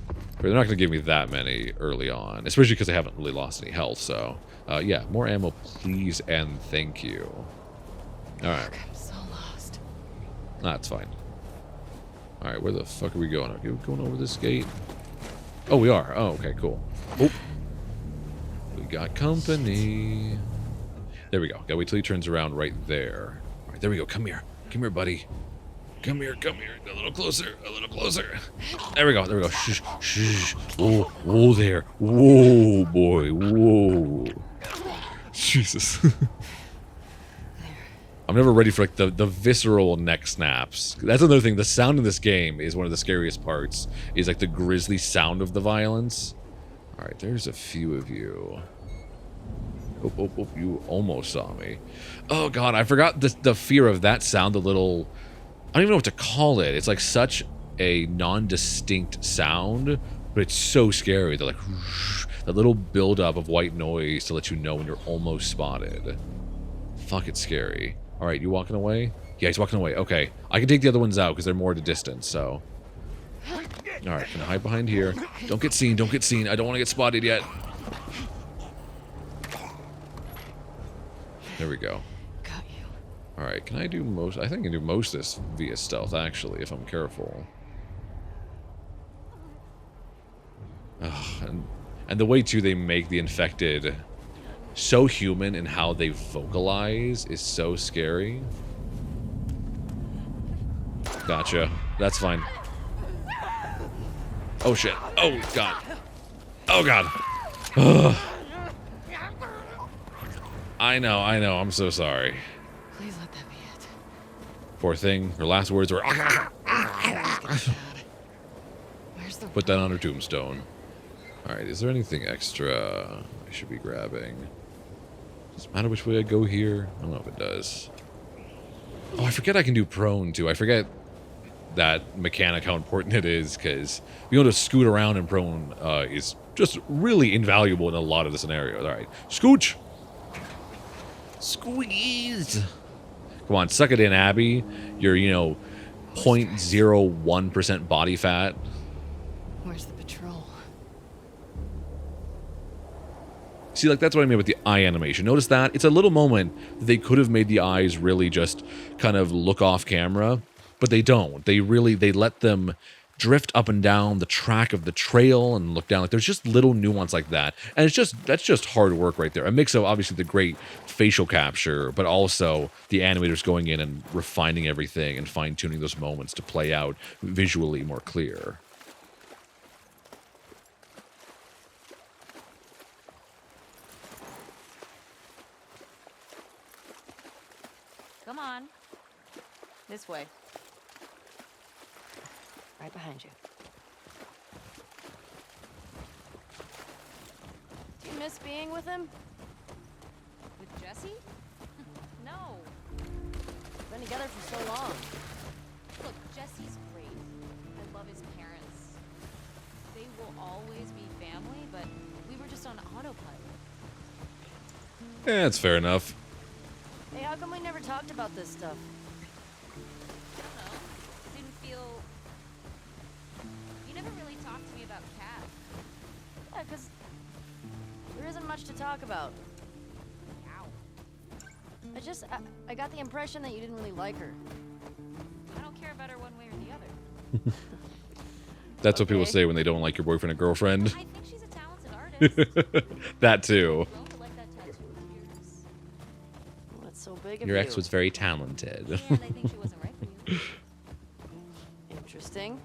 But they're not going to give me that many early on, especially because I haven't really lost any health, so yeah, more ammo, please, and thank you. All right. I'm so lost. That's fine. All right, where the fuck are we going? Are we going over this gate? Oh, we are. Oh, okay, cool. Oh, we got company. There we go. Gotta wait till he turns around right there. All right, there we go. Come here. Come here, buddy. Come here, come here. A little closer, a little closer. There we go, there we go. Shh, shh. Oh, oh there. Whoa, boy, whoa. Jesus. I'm never ready for like the visceral neck snaps. That's another thing. The sound in this game is one of the scariest parts. Is like the grisly sound of the violence. All right, there's a few of you. Oh, oh, oh, you almost saw me. Oh god, I forgot the fear of that sound. The little, I don't even know what to call it. It's like such a non-distinct sound, but it's so scary. They're like whoosh, that little buildup of white noise to let you know when you're almost spotted. Fuck, it's scary. All right, you walking away? Yeah, he's walking away. Okay, I can take the other ones out because they're more at a distance. So, all right, can I hide behind here? Don't get seen. Don't get seen. I don't want to get spotted yet. There we go. Got you. All right, can I do most? I think I can do most of this via stealth, actually, if I'm careful. And the way, too, they make the infected so human in how they vocalize is so scary. Gotcha. That's fine. Oh, shit. Oh, God. Oh, God. Ugh. I know. I'm so sorry. Please let that be it. Poor thing. Her last words were... Where's the... Put that on her tombstone. Alright, is there anything extra I should be grabbing? Does it matter which way I go here? I don't know if it does. Oh, I forget I can do prone, too. I forget that mechanic, how important it is, because being able to scoot around in prone is just really invaluable in a lot of the scenarios. All right, scooch, squeeze. Come on, suck it in, Abby. You're, you know, 0.01% body fat. Where's the patrol? See, like, that's what I mean with the eye animation. Notice that? It's a little moment that they could have made the eyes really just kind of look off camera, but they don't. They let them drift up and down the track of the trail and look down. Like, there's just little nuance like that. And that's just hard work right there. A mix of, obviously, the great facial capture, but also the animators going in and refining everything and fine-tuning those moments to play out visually more clear. Come on. This way. Right behind you. Do you miss being with him? With Jesse? No. We've been together for so long. Look, Jesse's great. I love his parents. They will always be family, but we were just on autopilot. Yeah, that's fair enough. Hey, how come we never talked about this stuff? I don't know. Didn't feel... You never really talked to me about Kat. Yeah, because there isn't much to talk about. Ow. I got the impression that you didn't really like her. I don't care about her one way or the other. That's what people Okay. say when they don't like your boyfriend or girlfriend. I think she's a talented artist. That too. Grown to like that tattoo of yours. What's so big of Your you? ex was very talented. And I think she wasn't right for you. Interesting.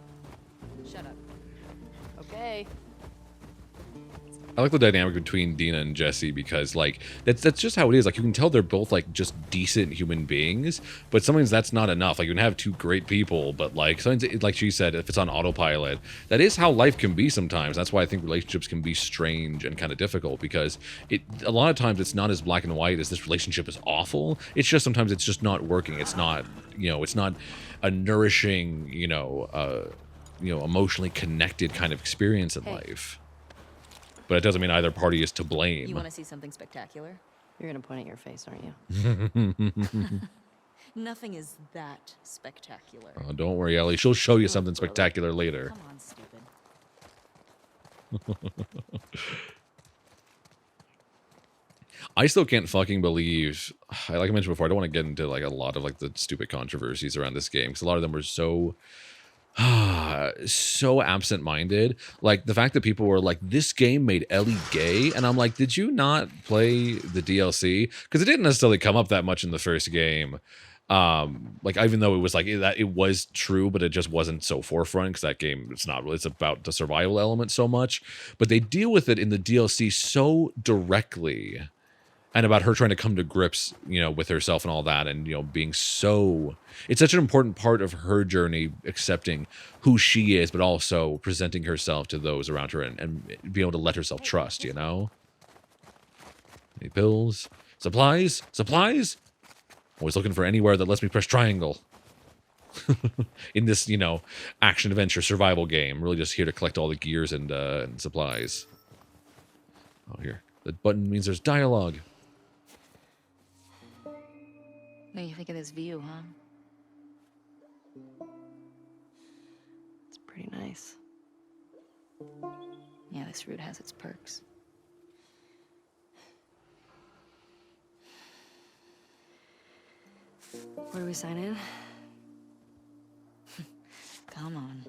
Shut up. Okay. I like the dynamic between Dina and Jesse because, like, that's just how it is. Like, you can tell they're both, like, just decent human beings, but sometimes that's not enough. Like, you can have two great people, but, like, sometimes, like she said, if it's on autopilot, that is how life can be sometimes. That's why I think relationships can be strange and kind of difficult because a lot of times it's not as black and white as this relationship is awful. It's just sometimes it's just not working. It's not, it's not a nourishing, emotionally connected kind of experience in life. But it doesn't mean either party is to blame. You want to see something spectacular? You're gonna point at your face, aren't you? Nothing is that spectacular. Oh, don't worry, Ellie. She'll show you something spectacular later. Come on, stupid. I still can't fucking believe, like I mentioned before, I don't want to get into like a lot of like the stupid controversies around this game because a lot of them were so absent-minded. Like the fact that people were like, this game made Ellie gay, and I'm like, did you not play the DLC? Because it didn't necessarily come up that much in the first game. Like even though it was like that, it was true, but it just wasn't so forefront because that game, it's not really, it's about the survival element so much, but they deal with it in the DLC so directly. And about her trying to come to grips, with herself and all that. And, being so... It's such an important part of her journey, accepting who she is, but also presenting herself to those around her and being able to let herself trust, Any pills? Supplies? Supplies? Always looking for anywhere that lets me press triangle. In this, action-adventure survival game. Really just here to collect all the gears and supplies. Oh, here. The button means there's dialogue. What do you think of this view, huh? It's pretty nice. Yeah, this route has its perks. Where do we sign in? Come on.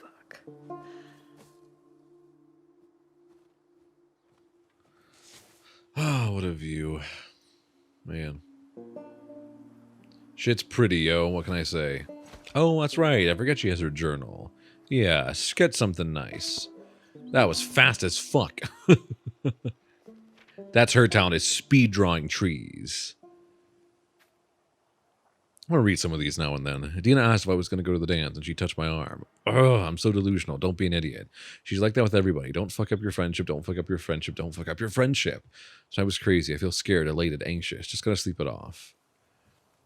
Fuck. Oh, what a view. Man. Shit's pretty, yo. What can I say? Oh, that's right. I forget she has her journal. Yeah, get something nice. That was fast as fuck. That's her talent, is speed drawing trees. I'm going to read some of these now and then. Dina asked if I was going to go to the dance, and she touched my arm. Oh, I'm so delusional. Don't be an idiot. She's like that with everybody. Don't fuck up your friendship. Don't fuck up your friendship. Don't fuck up your friendship. So I was crazy. I feel scared, elated, anxious. Just got to sleep it off.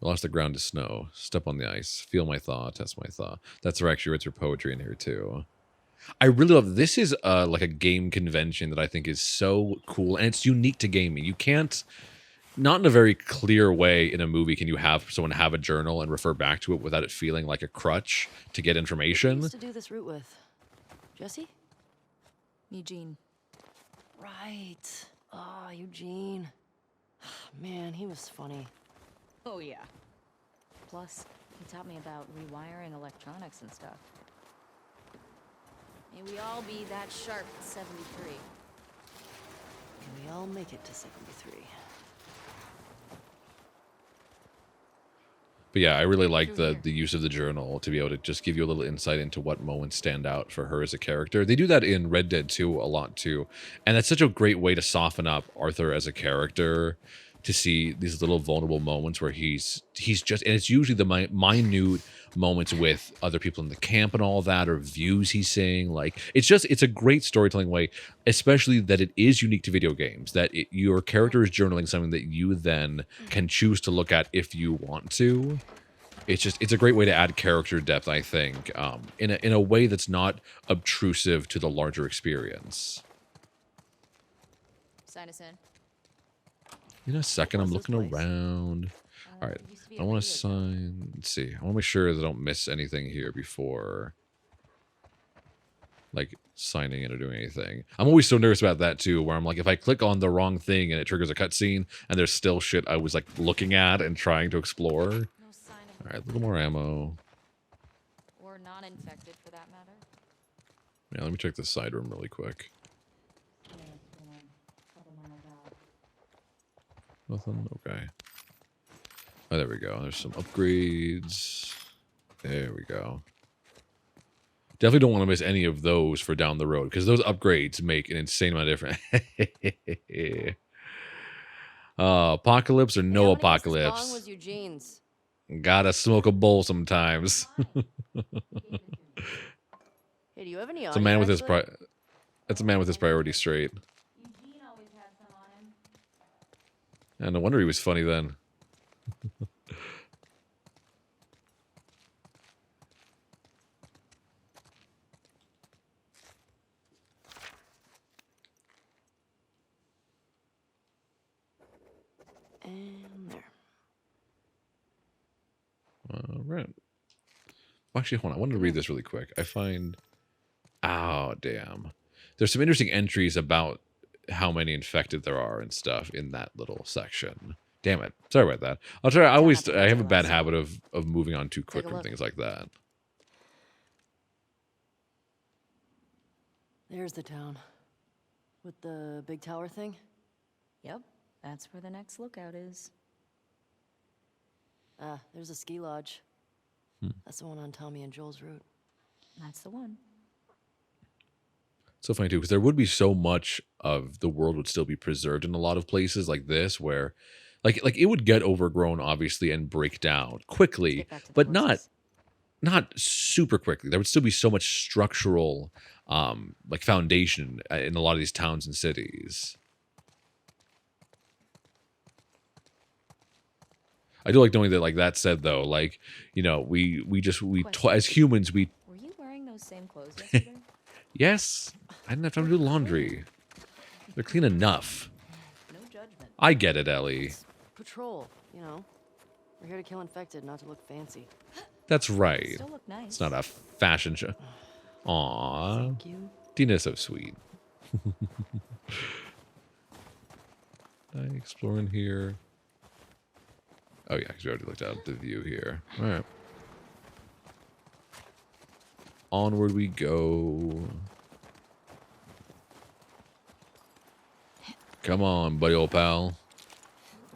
We lost the ground to snow. Step on the ice. Feel my thaw. Test my thaw. That's where actually writes her poetry in here too. I really love this. Is like a game convention that I think is so cool, and it's unique to gaming. You can't, not in a very clear way in a movie, can you have someone have a journal and refer back to it without it feeling like a crutch to get Who information. used to do this route with? Jesse? Eugene. Right. Ah, Eugene. Man, he was funny. Oh, yeah. Plus, he taught me about rewiring electronics and stuff. May we all be that sharp at 73. Can we all make it to 73? But yeah, I really like the use of the journal to be able to just give you a little insight into what moments stand out for her as a character. They do that in Red Dead 2 a lot too. And that's such a great way to soften up Arthur as a character, to see these little vulnerable moments where he's just, and it's usually the minute moments with other people in the camp and all that, or views he's seeing. Like, it's a great storytelling way, especially that it is unique to video games, that your character is journaling something that you then can choose to look at if you want to. It's a great way to add character depth, I think, in a way that's not obtrusive to the larger experience. Sign us in. In a second, I'm What's looking this place? around. All right, I want to sign. Let's see. I want to make sure that I don't miss anything here before, like, signing in or doing anything. I'm always so nervous about that too, where I'm like, if I click on the wrong thing and it triggers a cutscene, and there's still shit I was like looking at and trying to explore. No sign of All right, a little more ammo. or non-infected for that matter. Yeah, let me check this side room really quick. Nothing? Okay. Oh, there we go. There's some upgrades. There we go. Definitely don't want to miss any of those for down the road, because those upgrades make an insane amount of difference. Apocalypse or no Hey, how many guess this apocalypse? bong was Eugene's? Gotta smoke a bowl sometimes. Hey, do you have any It's a man with his actually? That's a man with his priorities straight. Eugene always had some on him. And no wonder he was funny then. And there. All right. Actually, hold on. I wanted to read this really quick. I find... Oh, damn. There's some interesting entries about how many infected there are and stuff in that little section. Damn it. Sorry about that. I'll try. I have a bad habit of moving on too quick Take a from look. things like that. There's the town. With the big tower thing? Yep, that's where the next lookout is. Ah, there's a ski lodge. That's the one on Tommy and Joel's route. That's the one. So funny too, because there would be so much of the world would still be preserved in a lot of places like this, where like it would get overgrown obviously and break down quickly, Get back to the but horses. not super quickly. There would still be so much structural like foundation in a lot of these towns and cities. I do like knowing that, like, that said though, like, you know, as humans we Were you wearing those same clothes yesterday? yes, I didn't have time to do laundry. They're clean enough. No judgment. I get it, Ellie. Patrol, you know. We're here to kill infected, not to look fancy. That's right. Still look nice. It's not a fashion show. Aww. Thank you. Dina's so sweet. I exploring here. Oh yeah, because we already looked out the view here. All right. Onward we go. Come on, buddy old pal.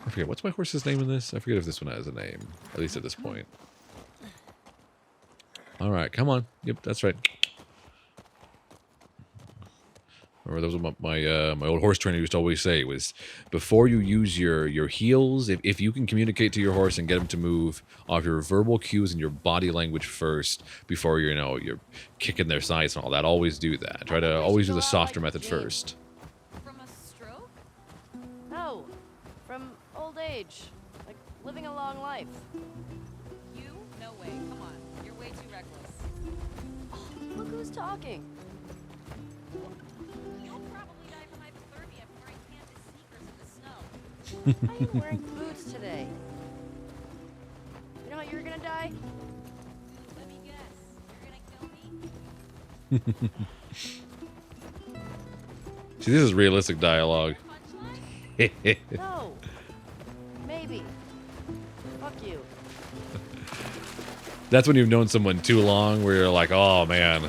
I forget, what's my horse's name in this? I forget if this one has a name, at least at this point. All right, come on. Yep, that's right. Remember, that was what my old horse trainer used to always say, was before you use your heels, if you can communicate to your horse and get him to move off your verbal cues and your body language first before you're kicking their sides and all that, always do that. Try to always do the softer method first. From a stroke? No, from old age. Like living a long life. You? No way. Come on. You're way too reckless. Oh, look who's talking. You'll probably die from hypothermia from wearing canvas sneakers in the snow. I am wearing boots today. You know how you're gonna die? Let me guess. You're gonna kill me? See, this is realistic dialogue. No. Maybe. Fuck you. That's when you've known someone too long where you're like, oh man.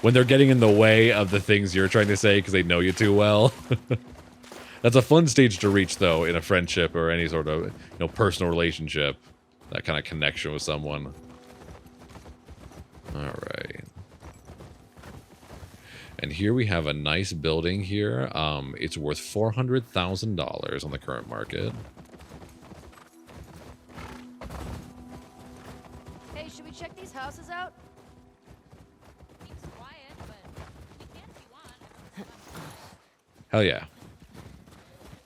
When they're getting in the way of the things you're trying to say because they know you too well. That's a fun stage to reach, though, in a friendship or any sort of, personal relationship. That kind of connection with someone. All right. And here we have a nice building here. It's worth $400,000 on the current market. Hey, should we check these houses out? Seems quiet, but you can if you want. Hell yeah.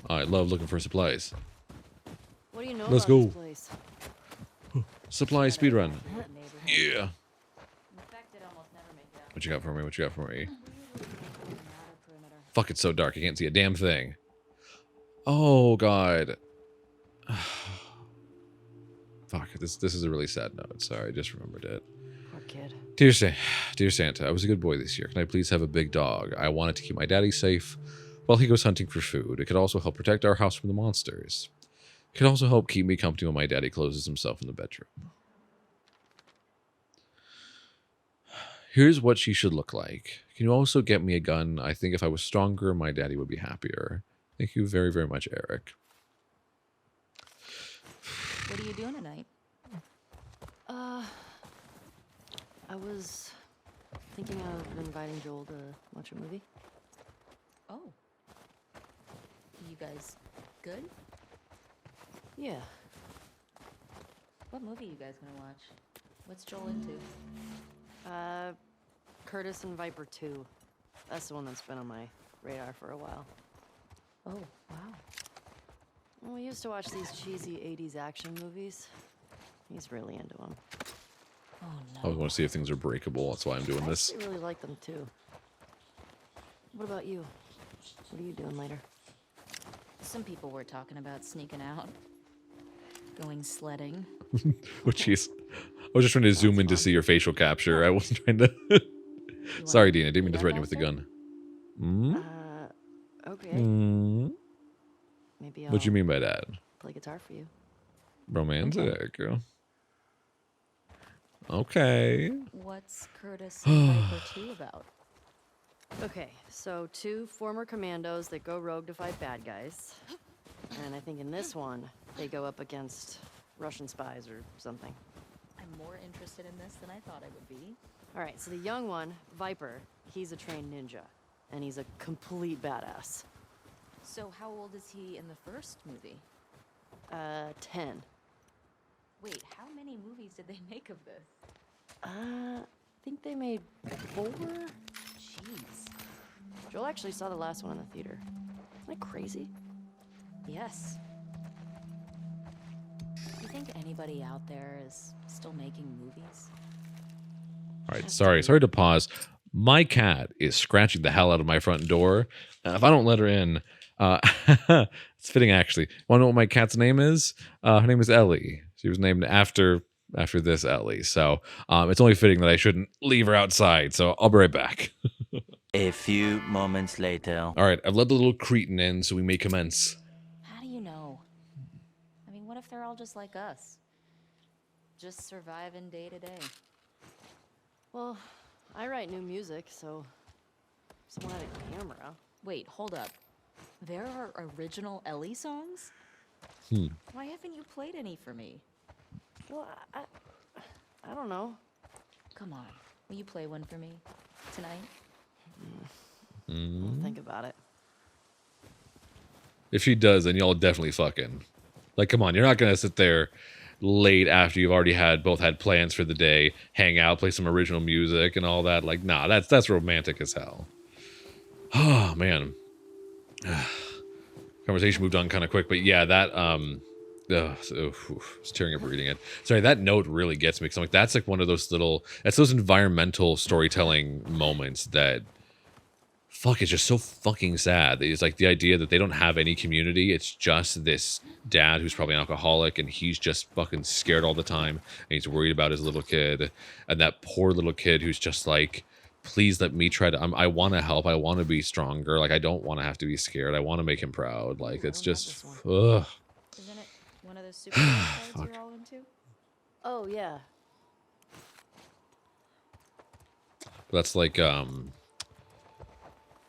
I love looking for supplies. What do you know Let's about go. this place? Supply speedrun. Yeah. In fact, it almost never make it out. What you got for me? What you got for me? Fuck, it's so dark. I can't see a damn thing. Oh, God. Fuck, this is a really sad note. Sorry, I just remembered it. Poor kid. Dear Santa, I was a good boy this year. Can I please have a big dog? I wanted to keep my daddy safe while he goes hunting for food. It could also help protect our house from the monsters. It could also help keep me company when my daddy closes himself in the bedroom. Here's what she should look like. Can you also get me a gun? I think if I was stronger, my daddy would be happier. Thank you very, very much, Eric. What are you doing tonight? I was thinking of inviting Joel to watch a movie. Oh. You guys good? Yeah. What movie you guys gonna watch? What's Joel into? Curtis and Viper 2. That's the one that's been on my radar for a while. Oh, wow. Well, we used to watch these cheesy 80s action movies. He's really into them. Oh, I want to see if things are breakable. That's why I'm doing this. I really like them, too. What about you? What are you doing later? Some people were talking about sneaking out. Going sledding. Oh, jeez. I was just trying to zoom in to see your facial capture. I wasn't trying to... Sorry, Dina. I didn't mean to threaten you with the gun. Okay. Maybe I'll What do you mean by that? play guitar for you. Romantic. Okay. What's Curtis and Viper 2 about? Okay, so 2 former commandos that go rogue to fight bad guys. And I think in this one, they go up against Russian spies or something. I'm more interested in this than I thought I would be. All right, so the young one, Viper, he's a trained ninja. And he's a complete badass. So how old is he in the first movie? 10. Wait, how many movies did they make of this? I think they made 4? Jeez. Joel actually saw the last one in the theater. Isn't that crazy? Yes. Do you think anybody out there is still making movies? All right, sorry to pause. My cat is scratching the hell out of my front door. If I don't let her in, it's fitting actually. Want to know what my cat's name is? Her name is Ellie. She was named after this Ellie. So it's only fitting that I shouldn't leave her outside. So I'll be right back. A few moments later. All right, I've let the little cretin in, so we may commence. How do you know? I mean, what if they're all just like us? Just surviving day to day. Well, I write new music, so someone had a camera. Wait, hold up. There are original Ellie songs? Why haven't you played any for me? Well, I don't know. Come on. Will you play one for me tonight? I'll think about it. If she does, then y'all definitely fucking. Like, come on, you're not gonna sit there late after you've already both had plans for the day, hang out, play some original music and all that. Like, nah, that's romantic as hell. Oh man. Conversation moved on kind of quick, but yeah, that was tearing up reading it. Sorry, that note really gets me. 'Cause I'm like, that's like one of those that's those environmental storytelling moments that, fuck, it's just so fucking sad. It's like the idea that they don't have any community. It's just this dad who's probably an alcoholic, and he's just fucking scared all the time, and he's worried about his little kid, and that poor little kid who's just like, please let me try to. I want to help. I want to be stronger. Like, I don't want to have to be scared. I want to make him proud. Like, it's just, ugh. Isn't it one of those super cards you're all into? Oh, yeah. That's like,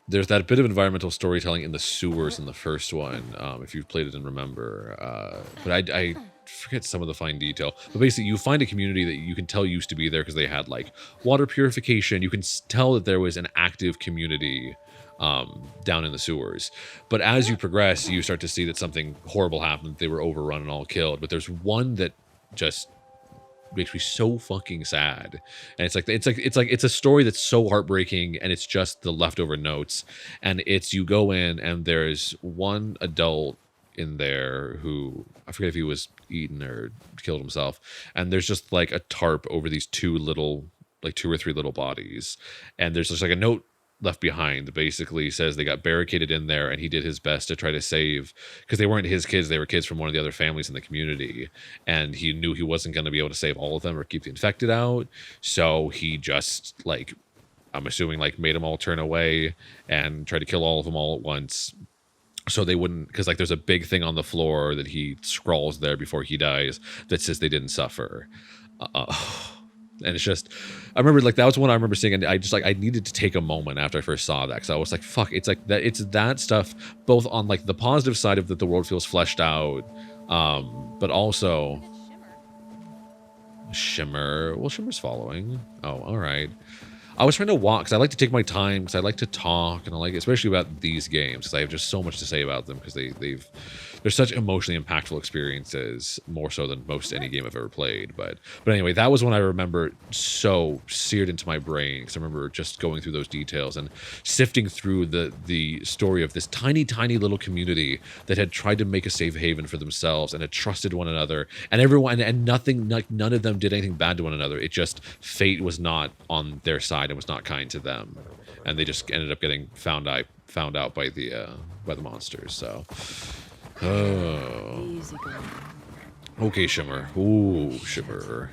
there's that bit of environmental storytelling in the sewers in the first one, if you've played it and remember. But I forget some of the fine detail. But basically, you find a community that you can tell used to be there because they had, like, water purification. You can tell that there was an active community down in the sewers. But as you progress, you start to see that something horrible happened. They were overrun and all killed. But there's one that just makes me so fucking sad, and it's a story that's so heartbreaking, and it's just the leftover notes, and it's, you go in and there's one adult in there who, I forget if he was eaten or killed himself, and there's just like a tarp over these two or three little bodies, and there's just like a note left behind that basically says they got barricaded in there, and he did his best to try to save, because they weren't his kids, they were kids from one of the other families in the community, and he knew he wasn't going to be able to save all of them or keep the infected out, so he just, like, I'm assuming, like, made them all turn away and tried to kill all of them all at once, so they wouldn't, because, like, there's a big thing on the floor that he scrawls there before he dies that says they didn't suffer. And it's just, I remember, like, that was one I remember seeing, and I just, like, I needed to take a moment after I first saw that, because I was like, fuck, it's like that, it's that stuff, both on, like, the positive side of that the world feels fleshed out, but also Shimmer. Well, Shimmer's following. Oh, all right. I was trying to walk, because I like to take my time, because I like to talk, and I like, especially about these games, because I have just so much to say about them, because they're such emotionally impactful experiences, more so than most any game I've ever played. But anyway, that was one I remember so seared into my brain, because I remember just going through those details and sifting through the story of this tiny little community that had tried to make a safe haven for themselves and had trusted one another, and everyone, and nothing, like, none of them did anything bad to one another. It just, fate was not on their side and was not kind to them, and they just ended up getting found out by the monsters. So, oh, Easy going. okay, Shimmer. Ooh, Shimmer.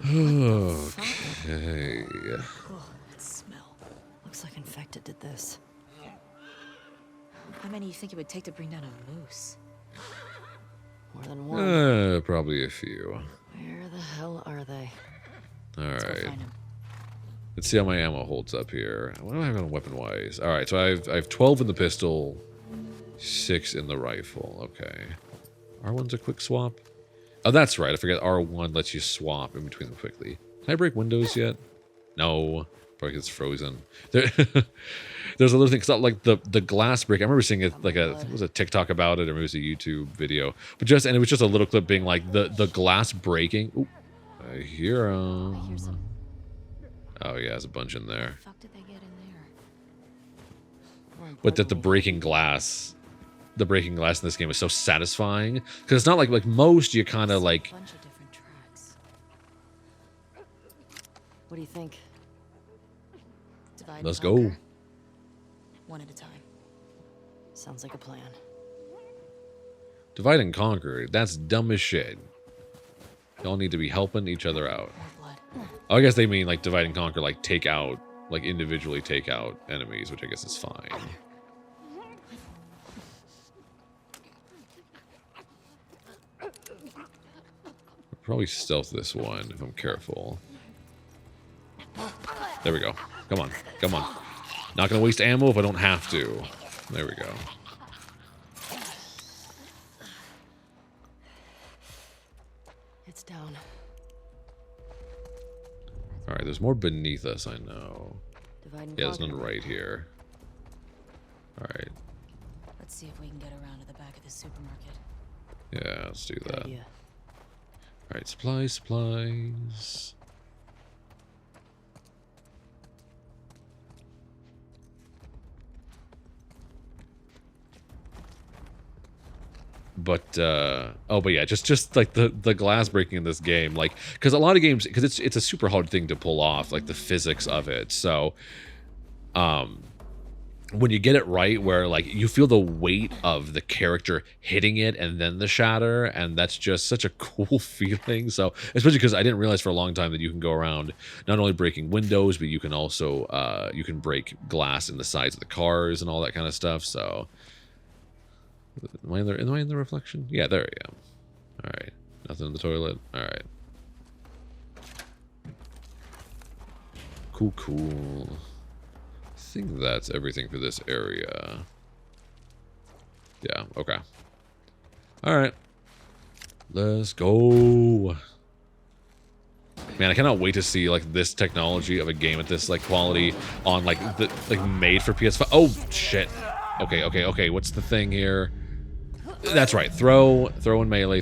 Okay. Oh, that smell. Looks like infected did this. How many do you think it would take to bring down a moose? More than one. Probably a few. Where the hell are they? All Let's go right. find 'em. Let's see how my ammo holds up here. What do I have on weapon-wise? All right, so I have 12 in the pistol, 6 in the rifle. Okay. R1's a quick swap. Oh, that's right. I forget R1 lets you swap in between them quickly. Can I break windows yet? No. Probably 'cause it's frozen. There's a little thing, cause like the glass break. I remember seeing it, like, it was a TikTok about it, or it was a YouTube video. But and it was just a little clip being like the glass breaking. Ooh, I hear 'em. Oh yeah, there's a bunch in there. How the fuck did they get in there? But that the breaking glass in this game is so satisfying, because it's not like most you kind of like. Bunch of different tracks. What do you think? Divide Let's and go. conquer. One at a time. Sounds like a plan. Divide and conquer. That's dumb as shit. Y'all need to be helping each other out. More blood. Oh, I guess they mean like divide and conquer, like take out, like individually take out enemies, which I guess is fine. I'll probably stealth this one if I'm careful. There we go. Come on. Come on. Not going to waste ammo if I don't have to. There we go. It's down. All right, there's more beneath us, I know. Divide and Yeah, there's none conquer. right here. All right. Let's see if we can get around to the back of the supermarket. Yeah, let's do Good that. idea. All right, supplies. But but yeah, just like the glass breaking in this game, like, because a lot of games, because it's a super hard thing to pull off, like the physics of it. So when you get it right, where like you feel the weight of the character hitting it and then the shatter, and that's just such a cool feeling. So especially because I didn't realize for a long time that you can go around not only breaking windows, but you can also you can break glass in the sides of the cars and all that kind of stuff. So am I in the reflection? Yeah, there I am. All right, nothing in the toilet. All right, cool. I think that's everything for this area. Yeah, okay. Alright. Let's go. Man, I cannot wait to see like this technology of a game at this like quality on like the made for PS5. Oh shit. Okay. What's the thing here? That's right. Throw in melee,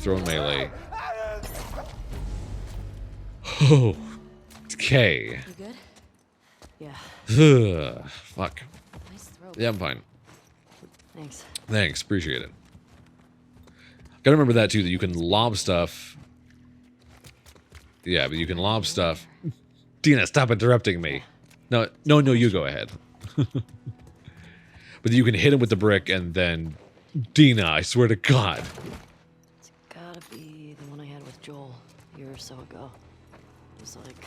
Oh. Okay. You good? Yeah. Fuck. Nice throw. Yeah, I'm fine. Thanks. Appreciate it. Gotta remember that too, that you can lob stuff. Yeah, but you can lob stuff. Dina, stop interrupting me. No, you go ahead. But you can hit him with the brick and then... Dina, I swear to God. It's gotta be the one I had with Joel a year or so ago. It was like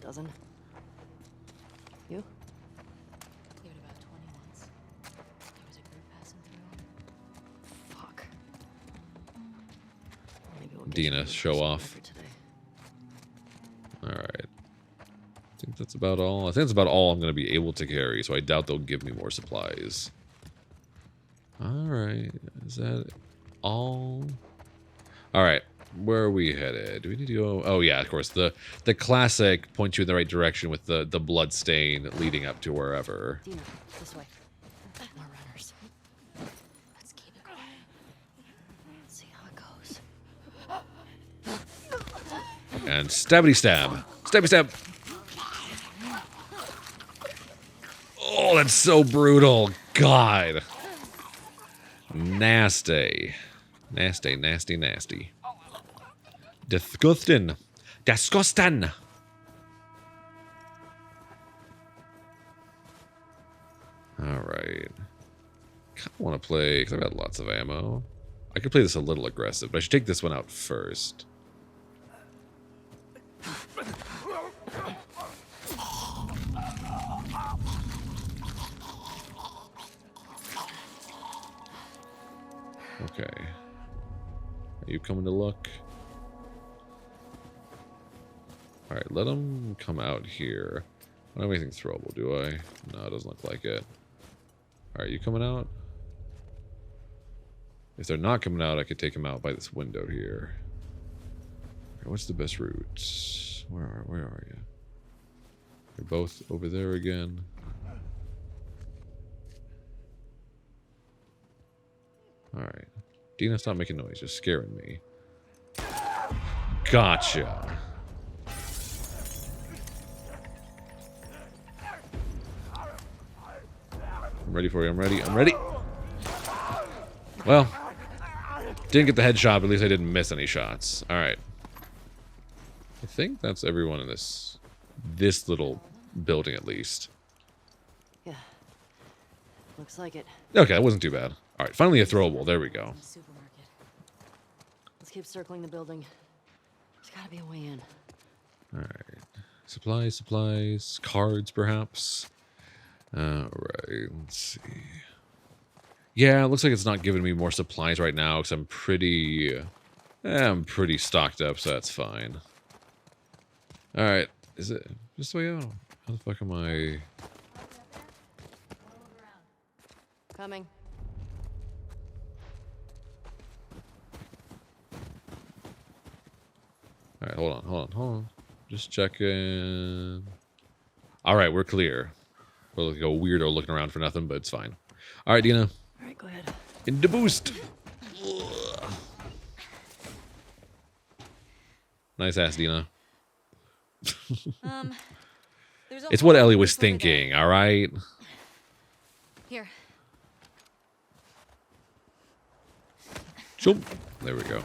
a dozen. You? Cleared about 20 once. There was a group passing through. Fuck. Maybe we'll get Dina, you show off. for today. Alright. I think that's about all. I think that's about all I'm going to be able to carry, so I doubt they'll give me more supplies. Alright. Is that all? Alright. Where are we headed? Do we need to go? Oh, yeah, of course. The classic point you in the right direction with the blood stain leading up to wherever. Dina, this way. More runners. Let's keep it quiet. Let's see how it goes. And stabby stab. Stabby stab. Oh, that's so brutal. God. Nasty. Nasty. Disgusting. Alright. Kinda wanna play, because I've got lots of ammo. I could play this a little aggressive, but I should take this one out first. Okay. Are you coming to look? Alright, let them come out here. I don't have anything throwable, do I? No, it doesn't look like it. Alright, you coming out? If they're not coming out, I could take them out by this window here. Okay, what's the best route? Where are you? You're both over there again. Alright. Dina, stop making noise. You're scaring me. Gotcha. I'm ready for you. I'm ready. Well, didn't get the headshot, but at least I didn't miss any shots. Alright. I think that's everyone in this little building, at least. Yeah. Looks like it. Okay, that wasn't too bad. Alright, finally a throwable. There we go. Supermarket. Let's keep circling the building. There's gotta be a way in. Alright. Supplies. Cards, perhaps. Alright, let's see. Yeah, it looks like it's not giving me more supplies right now, because I'm pretty stocked up, so that's fine. Alright, is it this way out? How the fuck am I? Coming. Alright, hold on. Just checking. Alright, we're clear. We're like a weirdo looking around for nothing, but it's fine. Alright, Dina. Alright, go ahead. In the boost. Nice ass, Dina. It's what Ellie was thinking, alright? Here. Jump. There we go.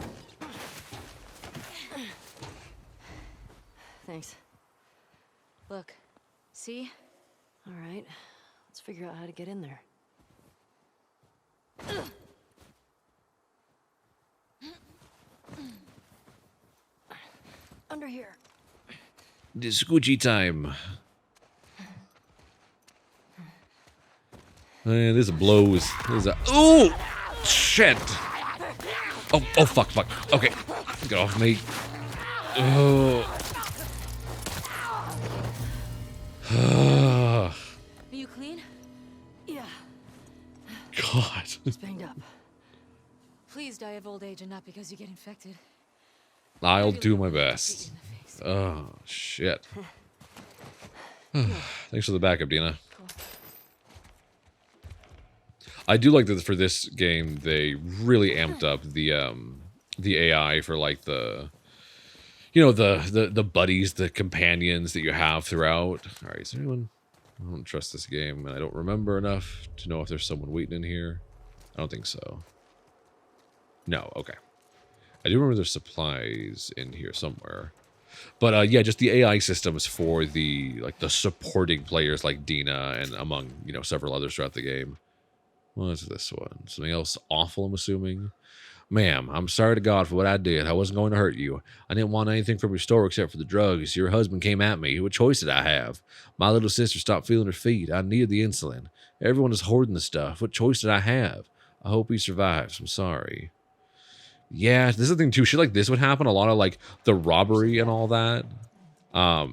Thanks. Look, see? All right. Let's figure out how to get in there. Under here. This Gucci time. Man, this blows. This is a oh shit. Oh fuck. Okay, get off me. Oh. Are you clean? Yeah. God. It's banged up. Please die of old age and not because you get infected. I'll do my best. Oh shit. Thanks for the backup, Dina. I do like that for this game they really amped up the AI for like the the buddies, the companions that you have throughout. All right, is there anyone? I don't trust this game, and I don't remember enough to know if there's someone waiting in here. I don't think so. No, okay. I do remember there's supplies in here somewhere. But yeah, just the AI systems for the supporting players like Dina and among, several others throughout the game. What's this one? Something else awful, I'm assuming? Ma'am, I'm sorry to God for what I did. I wasn't going to hurt you. I didn't want anything from your store except for the drugs. Your husband came at me. What choice did I have? My little sister stopped feeling her feet. I needed the insulin. Everyone is hoarding the stuff. What choice did I have? I hope he survives. I'm sorry. Yeah, this is the thing too. Shit like this would happen. A lot of like the robbery and all that. Like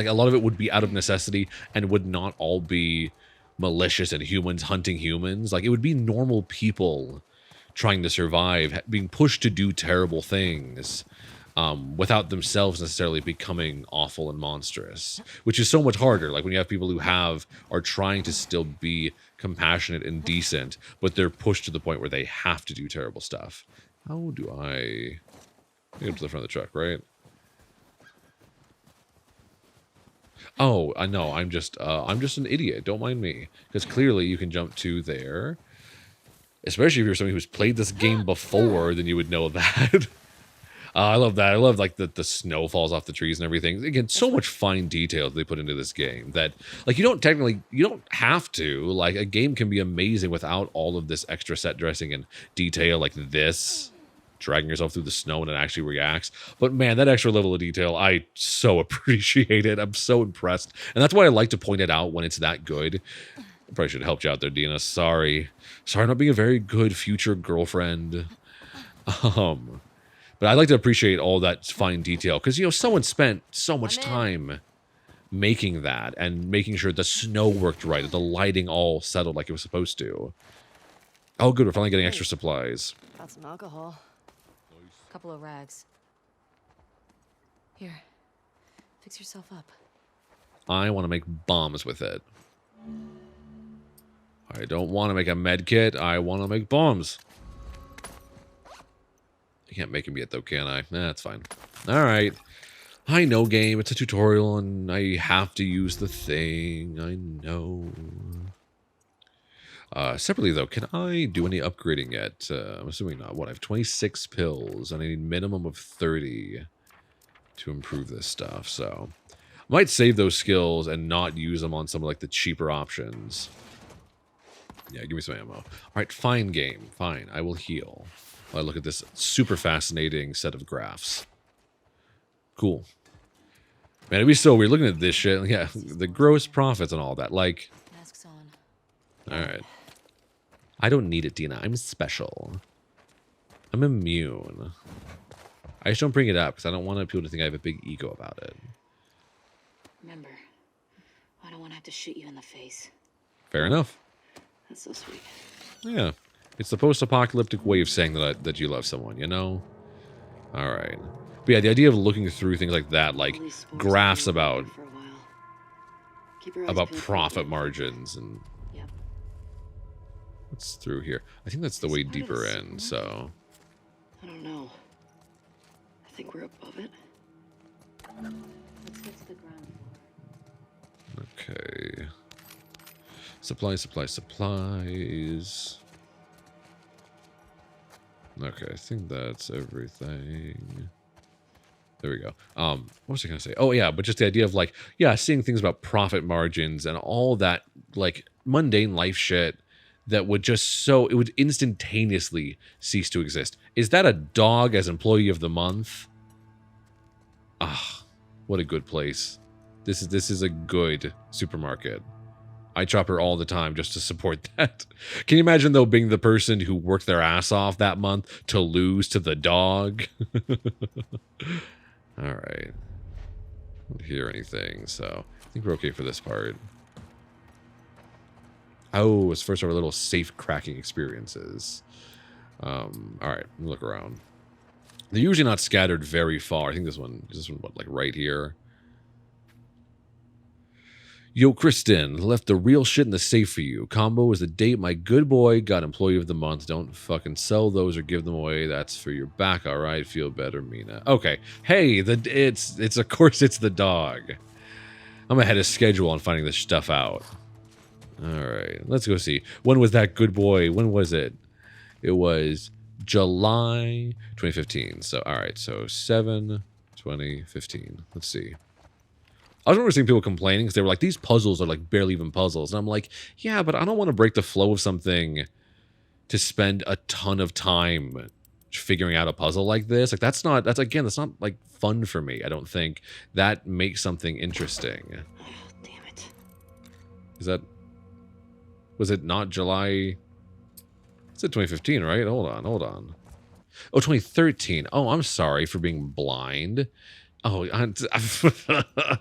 a lot of it would be out of necessity and would not all be malicious and humans hunting humans. Like it would be normal people trying to survive, being pushed to do terrible things without themselves necessarily becoming awful and monstrous, which is so much harder. Like when you have people who are trying to still be compassionate and decent, but they're pushed to the point where they have to do terrible stuff. How do I get up to the front of the truck, right? Oh, I know. I'm just an idiot. Don't mind me, because clearly you can jump to there. Especially if you're somebody who's played this game before, then you would know that. I love that. I love like the snow falls off the trees and everything. Again, so much fine detail they put into this game that like you don't have to. Like a game can be amazing without all of this extra set dressing and detail like this. Dragging yourself through the snow and it actually reacts. But man, that extra level of detail, I so appreciate it. I'm so impressed. And that's why I like to point it out when it's that good. I probably should have helped you out there, Dina. Sorry. Sorry not being a very good future girlfriend. But I like to appreciate all that fine detail because, someone spent so much time making that and making sure the snow worked right, that the lighting all settled like it was supposed to. Oh, good. We're finally getting extra supplies. Got some alcohol. Couple of rags. Here, fix yourself up. I want to make bombs with it. I don't want to make a med kit. I want to make bombs. I can't make them yet, though, can I? Nah, that's fine. All right. I know, game. It's a tutorial, and I have to use the thing. I know. Separately, though, can I do any upgrading yet? I'm assuming not. What? I have 26 pills, and I need a minimum of 30 to improve this stuff. So, I might save those skills and not use them on some of like the cheaper options. Yeah, give me some ammo. All right, fine game. Fine, I will heal. While I look at this super fascinating set of graphs. Cool. Man, it'd be so weird looking at this shit. Yeah, the gross profits and all that. Like, Masks on. all right. I don't need it, Dina. I'm special. I'm immune. I just don't bring it up because I don't want people to think I have a big ego about it. Remember, I don't want to have to shoot you in the face. Fair enough. That's so sweet. Yeah. It's the post-apocalyptic way of saying that you love someone, All right. But yeah, the idea of looking through things like that, like graphs about profit margins and what's through here. I think that's the way deeper in, so. I don't know. I think we're above it. Let's get to the ground floor. Okay. Supplies. Okay, I think that's everything. There we go. What was I going to say? Oh, yeah, but just the idea of, like, yeah, seeing things about profit margins and all that, like, mundane life shit that would just it would instantaneously cease to exist. Is that a dog as employee of the month? Ah, what a good place. This is a good supermarket. I shop here all the time just to support that. Can you imagine, though, being the person who worked their ass off that month to lose to the dog? All right. I don't hear anything, so I think we're okay for this part. Oh, it's first of our little safe cracking experiences. All right, look around. They're usually not scattered very far. I think this one, what, like right here? Yo, Kristen, left the real shit in the safe for you. Combo is the date my good boy got employee of the month. Don't fucking sell those or give them away. That's for your back, all right? Feel better, Mina. Okay. Hey, it's of course it's the dog. I'm ahead of schedule on finding this stuff out. All right, let's go see. When was that good boy? When was it? It was July 2015. So, all right, so 7/2015. Let's see. I was remember seeing people complaining because they were like, these puzzles are like barely even puzzles. And I'm like, yeah, but I don't want to break the flow of something to spend a ton of time figuring out a puzzle like this. Like, that's not like fun for me. I don't think that makes something interesting. Oh, damn it. Was it not July? It's 2015, right? Hold on. Oh, 2013. Oh, I'm sorry for being blind. Oh,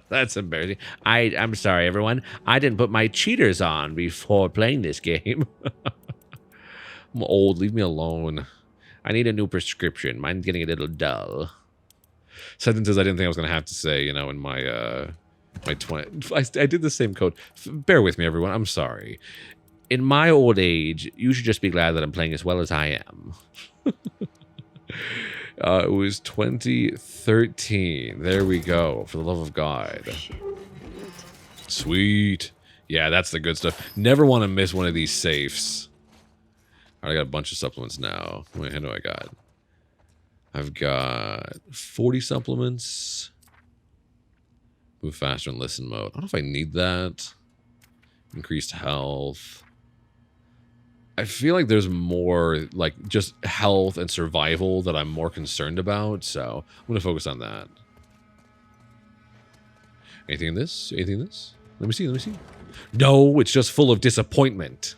that's embarrassing. I'm sorry, everyone. I didn't put my cheaters on before playing this game. I'm old. Leave me alone. I need a new prescription. Mine's getting a little dull. Sentences I didn't think I was going to have to say, you know, in my 20... I did the same code. Bear with me, everyone. I'm sorry. In my old age, you should just be glad that I'm playing as well as I am. It was 2013. There we go. For the love of God. Sweet. Yeah, that's the good stuff. Never want to miss one of these safes. All right, I got a bunch of supplements now. How many do I got? I've got 40 supplements. Move faster and listen mode. I don't know if I need that. Increased health. I feel like there's more, like, just health and survival that I'm more concerned about, so I'm going to focus on that. Anything in this? Anything in this? Let me see. No, it's just full of disappointment.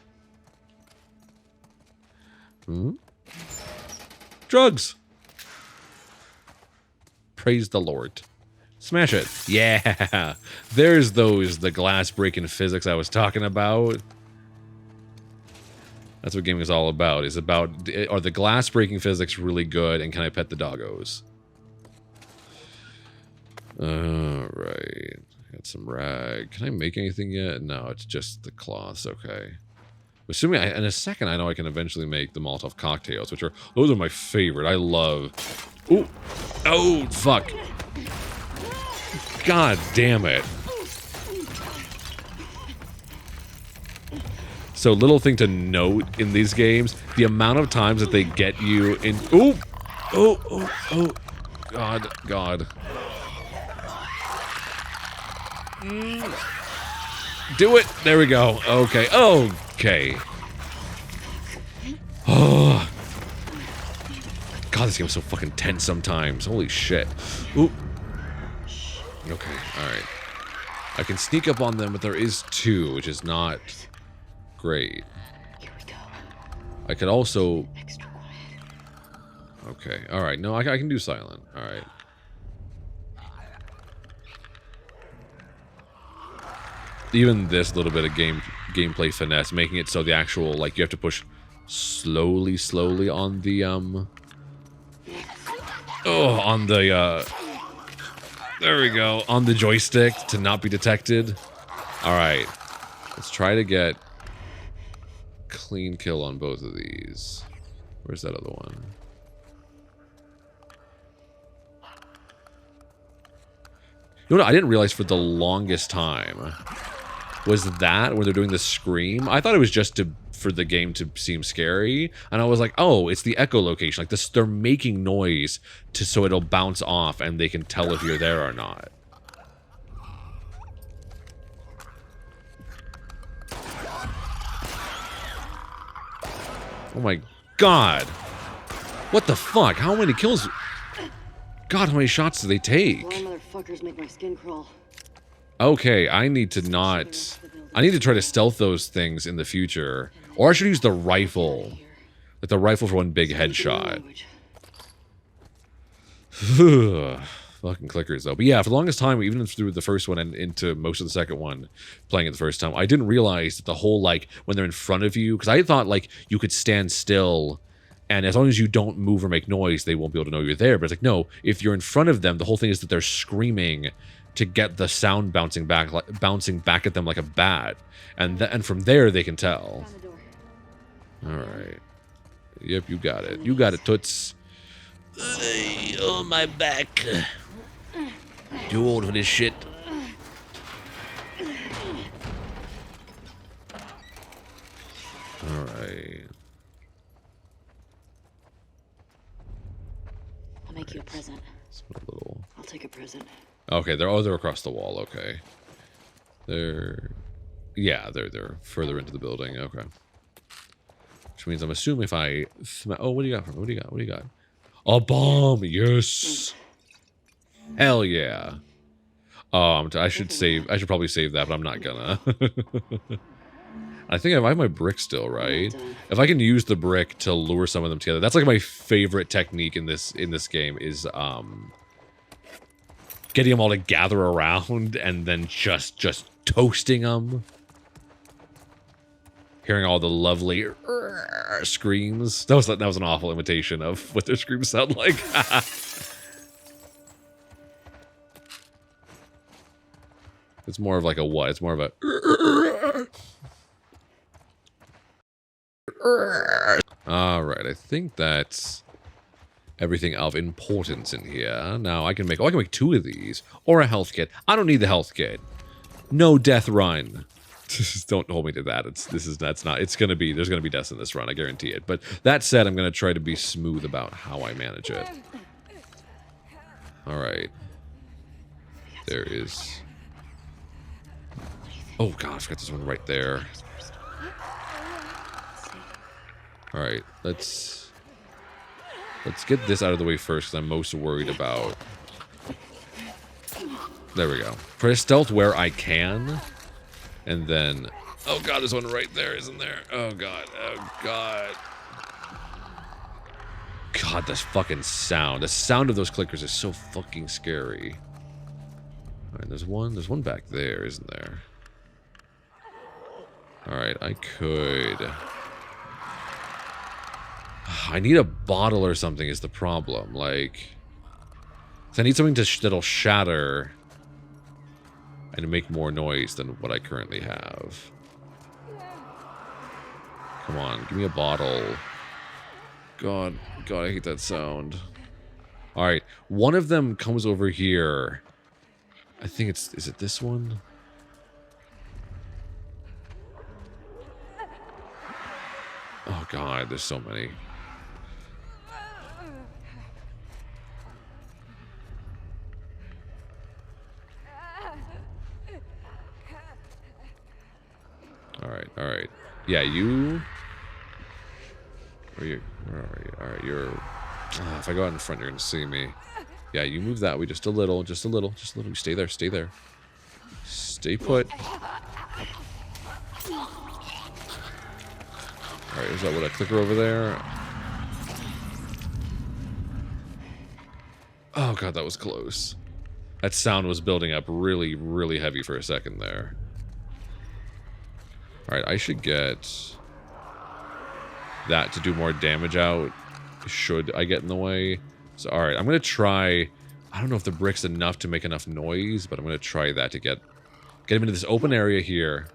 Drugs! Praise the Lord. Smash it. Yeah! There's the glass-breaking physics I was talking about. That's what gaming is all about. Is about, are the glass breaking physics really good, and can I pet the doggos? Alright. Got some rag. Can I make anything yet? No, it's just the cloths. Okay. Assuming in a second I know I can eventually make the Molotov cocktails, those are my favorite. I love... Ooh! Oh, fuck! God damn it. So, little thing to note in these games, the amount of times that they get you in... Ooh! Oh! God. Do it! There we go. Okay. Oh. God, this game's so fucking tense sometimes. Holy shit. Ooh. Okay, alright. I can sneak up on them, but there is two, which is not... great. Here we go. I could also... Extra quiet. Okay, alright. No, I can do silent. Alright. Even this little bit of gameplay finesse, making it so the actual, like, you have to push slowly on the, there we go. On the joystick to not be detected. Alright. Let's try to get... clean kill on both of these. Where's that other one? You know what I didn't realize for the longest time was that when they're doing the scream. I thought it was just to for the game to seem scary. And I was like, oh, it's the echolocation. Like this, they're making noise so it'll bounce off and they can tell if you're there or not. Oh my god. What the fuck? How many kills? God, how many shots do they take? Blind motherfuckers make my skin crawl. Okay, I need to not... I need to try to stealth those things in the future. Or I should use the rifle. Like the rifle for one big headshot. Fucking clickers, though. But yeah, for the longest time, even through the first one and into most of the second one, playing it the first time, I didn't realize that the whole, like, when they're in front of you... Because I thought, like, you could stand still... And as long as you don't move or make noise, they won't be able to know you're there. But it's like, no, if you're in front of them, the whole thing is that they're screaming to get the sound bouncing back at them like a bat. And from there, they can tell. All right. Yep, you got it. You got it, Toots. Oh, my back. Too old for this shit. All right. I'll make you a present. I'll take a present. Okay, they're across the wall. Okay, they're further into the building. Okay, which means I'm assuming if I oh, what do you got from? What do you got? What do you got? A bomb. Yes. Hell yeah. I should probably save that, but I'm not gonna. I think I have my brick still, right? If I can use the brick to lure some of them together, that's like my favorite technique in this game is getting them all to gather around and then just toasting them. Hearing all the lovely screams. That was an awful imitation of what their screams sound like. It's more of like a what? It's more of a... Alright, I think that's everything of importance in here. Now I can make 2 of these. Or a health kit. I don't need the health kit. No death run. Don't hold me to that. There's gonna be deaths in this run, I guarantee it. But that said, I'm gonna try to be smooth about how I manage it. Alright. There is... Oh god, I forgot this one right there. Alright, let's get this out of the way first, because I'm most worried about... There we go. Try to stealth where I can, and then... Oh god, there's one right there, isn't there? Oh god, oh god. God, this fucking sound. The sound of those clickers is so fucking scary. Alright, there's one back there, isn't there? Alright, I could... I need a bottle or something is the problem. Like... So I need something that'll shatter and make more noise than what I currently have. Come on, give me a bottle. God, I hate that sound. Alright, one of them comes over here. I think is it this one? Oh god, there's so many. Alright. Yeah, you... Where are you? Alright, you're... if I go out in front, you're gonna see me. Yeah, you move that way just a little. You stay there. Stay put. Alright, is that what a clicker over there? Oh god, that was close. That sound was building up really, really heavy for a second there. Alright, I should get that to do more damage out. Should I get in the way? So, alright, I'm going to try... I don't know if the brick's enough to make enough noise, but I'm going to try that to get him into this open area here.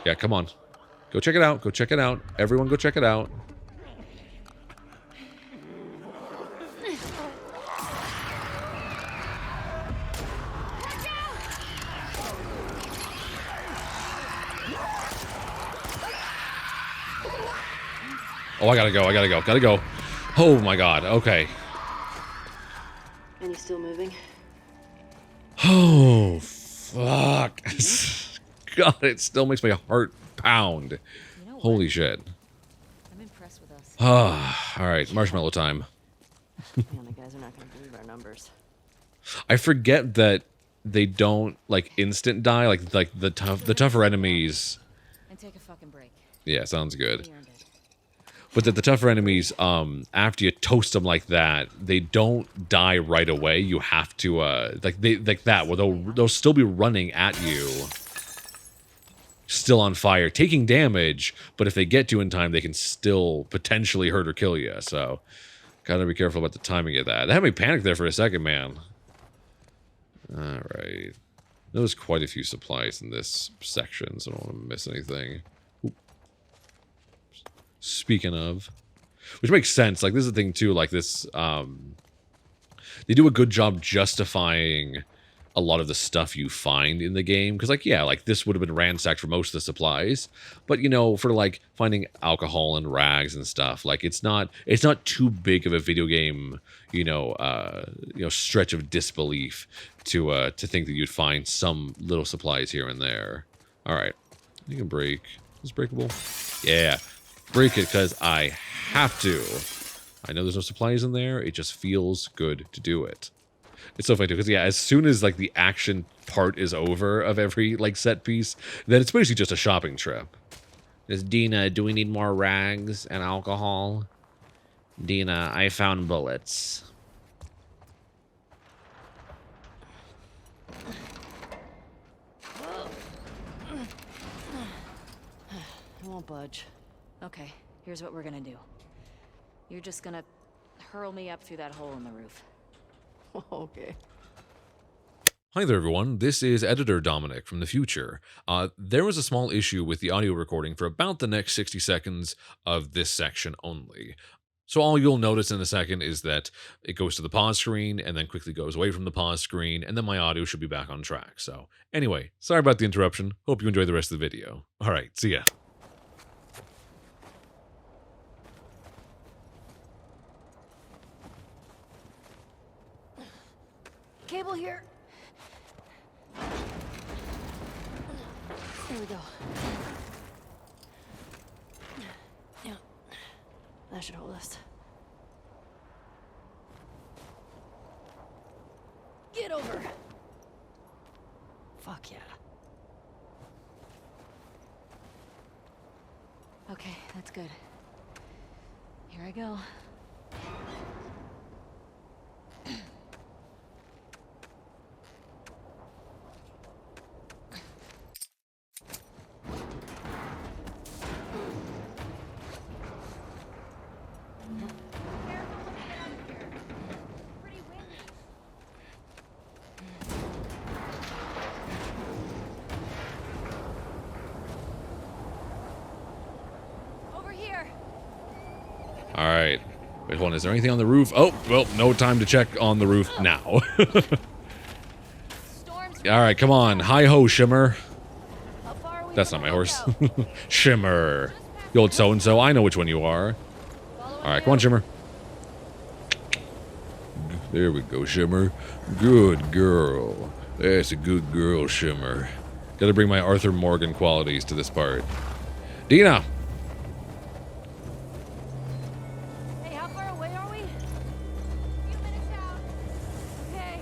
Yeah, come on. Go check it out. Everyone go check it out. Oh, I gotta go. Oh my god, okay. And he's still moving? Oh, fuck. God, it still makes my heart pound. You know Holy what? shit. I'm impressed with us. Alright, marshmallow time. Man, the guys are not gonna believe our numbers. I forget that they don't, like, instant die, like the tougher enemies. And take a fucking break. Yeah, sounds good. We earned it. But that the tougher enemies, after you toast them like that, they don't die right away. You have to, like that, where they'll still be running at you, still on fire, taking damage. But if they get to in time, they can still potentially hurt or kill you. So, gotta be careful about the timing of that. That had me panic there for a second, man. All right, there's quite a few supplies in this section, so I don't want to miss anything. Speaking of, which makes sense, like this is the thing too, like this, they do a good job justifying a lot of the stuff you find in the game, because like, yeah, like this would have been ransacked for most of the supplies, but you know, for like finding alcohol and rags and stuff, like it's not too big of a video game, you know, stretch of disbelief to think that you'd find some little supplies here and there. All right, you can break. Is this breakable? Yeah. Break it because I have to. I know there's no supplies in there. It just feels good to do it. It's so funny because yeah, as soon as like the action part is over of every like set piece, then it's basically just a shopping trip. Is Dina, do we need more rags and alcohol? Dina, I found bullets. I won't budge. Okay, here's what we're gonna do. You're just gonna hurl me up through that hole in the roof. Okay. Hi there, everyone. This is Editor Dominic from the future. There was a small issue with the audio recording for about the next 60 seconds of this section only. So all you'll notice in a second is that it goes to the pause screen and then quickly goes away from the pause screen, and then my audio should be back on track. So anyway, sorry about the interruption. Hope you enjoy the rest of the video. All right, see ya. Cable here. There we go. Yeah. That should hold us. Get over. Fuck yeah. Okay, that's good. Here I go. All right. Wait, hold on. Is there anything on the roof? Oh, well, no time to check on the roof now. All right, come on. Hi-ho, Shimmer. That's not my horse. Shimmer. The old so-and-so. I know which one you are. All right, come on, Shimmer. There we go, Shimmer. Good girl. That's a good girl, Shimmer. Gotta bring my Arthur Morgan qualities to this part. Dina! Hey, how far away are we? A few minutes out. Okay.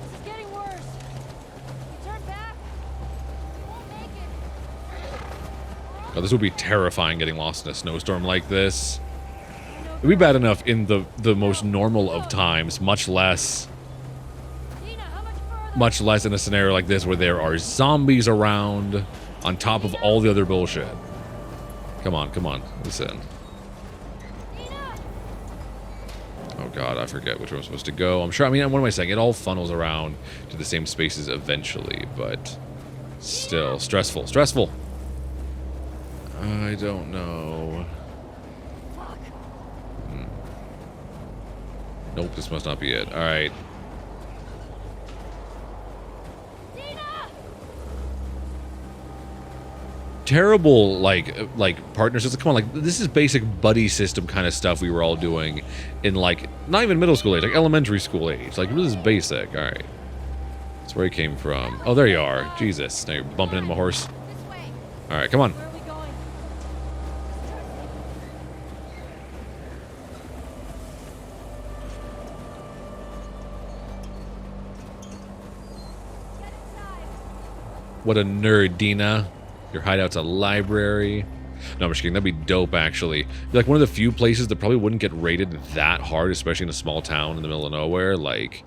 This is getting worse. We turn back. We won't make it. Oh, this would be terrifying getting lost in a snowstorm like this. It'd be bad enough in the most normal of times, much less in a scenario like this where there are zombies around on top of all the other bullshit. Come on, listen. Oh god, I forget which way I'm supposed to go. I'm sure, I mean, what am I saying? It all funnels around to the same spaces eventually, but still, stressful. I don't know. Nope, this must not be it. All right. Terrible, like partners. Come on, like this is basic buddy system kind of stuff we were all doing in like not even middle school age, like elementary school age. Like this is basic. All right, that's where he came from. Oh, there you are. Jesus, now you're bumping into my horse. All right, come on. What a nerd, Dina. Your hideout's a library. No, I'm just kidding. That'd be dope, actually. Be like one of the few places that probably wouldn't get raided that hard, especially in a small town in the middle of nowhere. Like,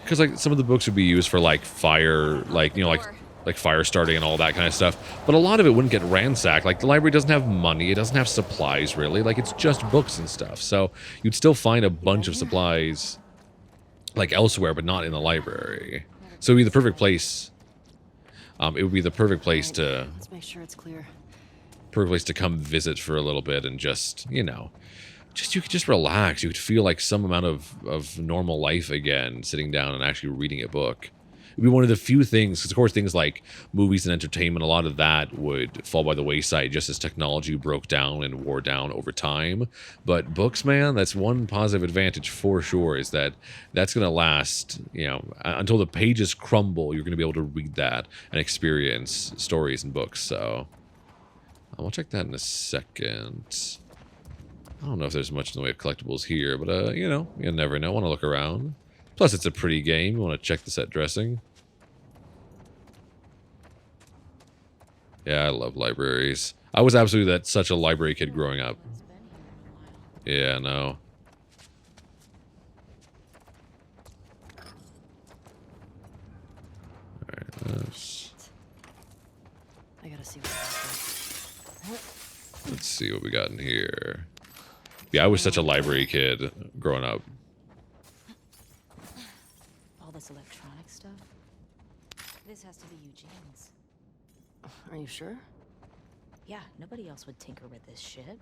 because like some of the books would be used for like fire, like you know, like fire starting and all that kind of stuff. But a lot of it wouldn't get ransacked. Like the library doesn't have money. It doesn't have supplies really. Like it's just books and stuff. So you'd still find a bunch of supplies like elsewhere, but not in the library. So it'd be the perfect place. It would be the perfect place to. Let's make sure it's clear. Perfect place to come visit for a little bit and just, you know, you could just relax. You could feel like some amount of normal life again, sitting down and actually reading a book. It'd be one of the few things, because of course things like movies and entertainment, a lot of that would fall by the wayside just as technology broke down and wore down over time. But books, man, that's one positive advantage for sure, is that that's going to last, you know, until the pages crumble. You're going to be able to read that and experience stories and books. So I'll check that in a second. I don't know if there's much in the way of collectibles here, but you know, you never know. I want to look around. Plus, it's a pretty game. You want to check the set dressing. Yeah, I love libraries. I was absolutely such a library kid growing up. Yeah, no. Alright, I gotta see let's see what we got in here. Yeah, I was such a library kid growing up. All this electronic stuff? This has to be Eugene's. Are you sure? Yeah, nobody else would tinker with this shit.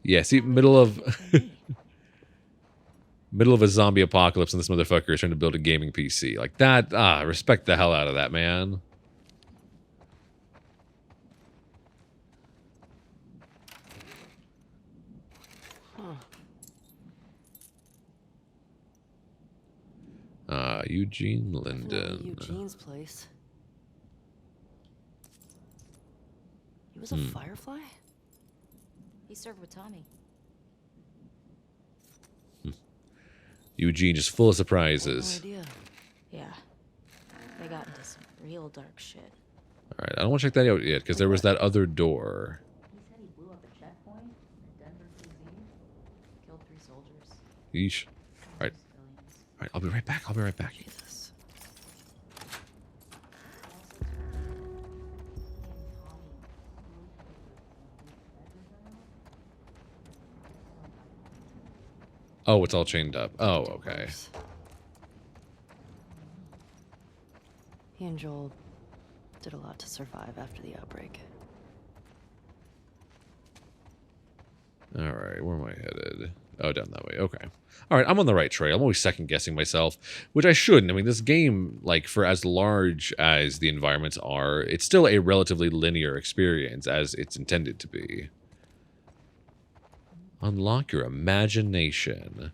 Yeah, see, middle of a zombie apocalypse and this motherfucker is trying to build a gaming PC. Like that, respect the hell out of that, man. Eugene Linden. Eugene's place. He was a firefly? He served with Tommy. Eugene just full of surprises. No idea. Yeah. They got into some real dark shit. Alright, I don't want to check that out yet, because there was that other door. He said he blew up a checkpoint at Denver PZ. Killed 3 soldiers. Yeesh. Alright. Alright, I'll be right back. I'll be right back. Jesus. Oh, it's all chained up. Oh, okay. He and Joel did a lot to survive after the outbreak. Alright, where am I headed? Oh, down that way. Okay. Alright, I'm on the right trail. I'm always second-guessing myself, which I shouldn't. I mean, this game, like, for as large as the environments are, it's still a relatively linear experience, as it's intended to be. Unlock your imagination.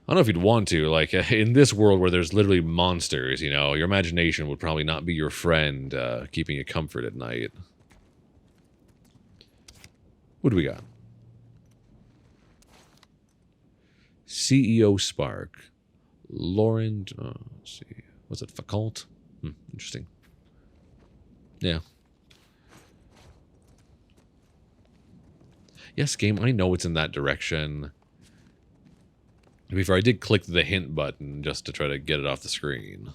I don't know if you'd want to, like, in this world where there's literally monsters, you know, your imagination would probably not be your friend, keeping you comfort at night. What do we got? CEO Spark. Lauren, let's see. Was it Facult? Interesting. Yeah. Yes, game, I know it's in that direction. Before I did click the hint button just to try to get it off the screen.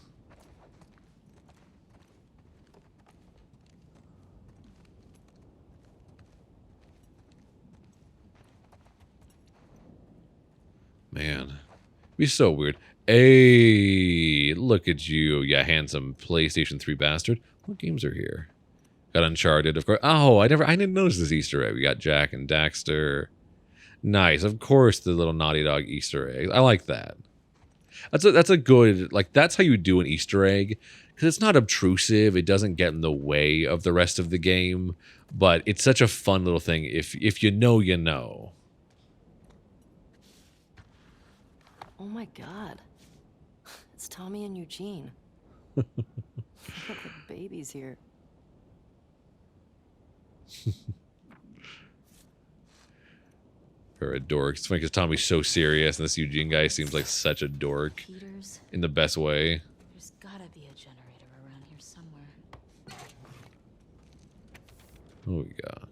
Man, it'd be so weird. Hey, look at you, you handsome PlayStation 3 bastard. What games are here? Got Uncharted, of course. Oh, I didn't notice this Easter egg. We got Jack and Daxter. Nice. Of course, the little Naughty Dog Easter egg. I like that. That's a good, like, that's how you do an Easter egg. Because it's not obtrusive. It doesn't get in the way of the rest of the game. But it's such a fun little thing. If you know, you know. Oh my god. It's Tommy and Eugene. Look like babies here. Or a dork. It's funny because Tommy's so serious, and this Eugene guy seems like such a dork. Peters, In the best way. there's gotta be a generator around here somewhere. What we got?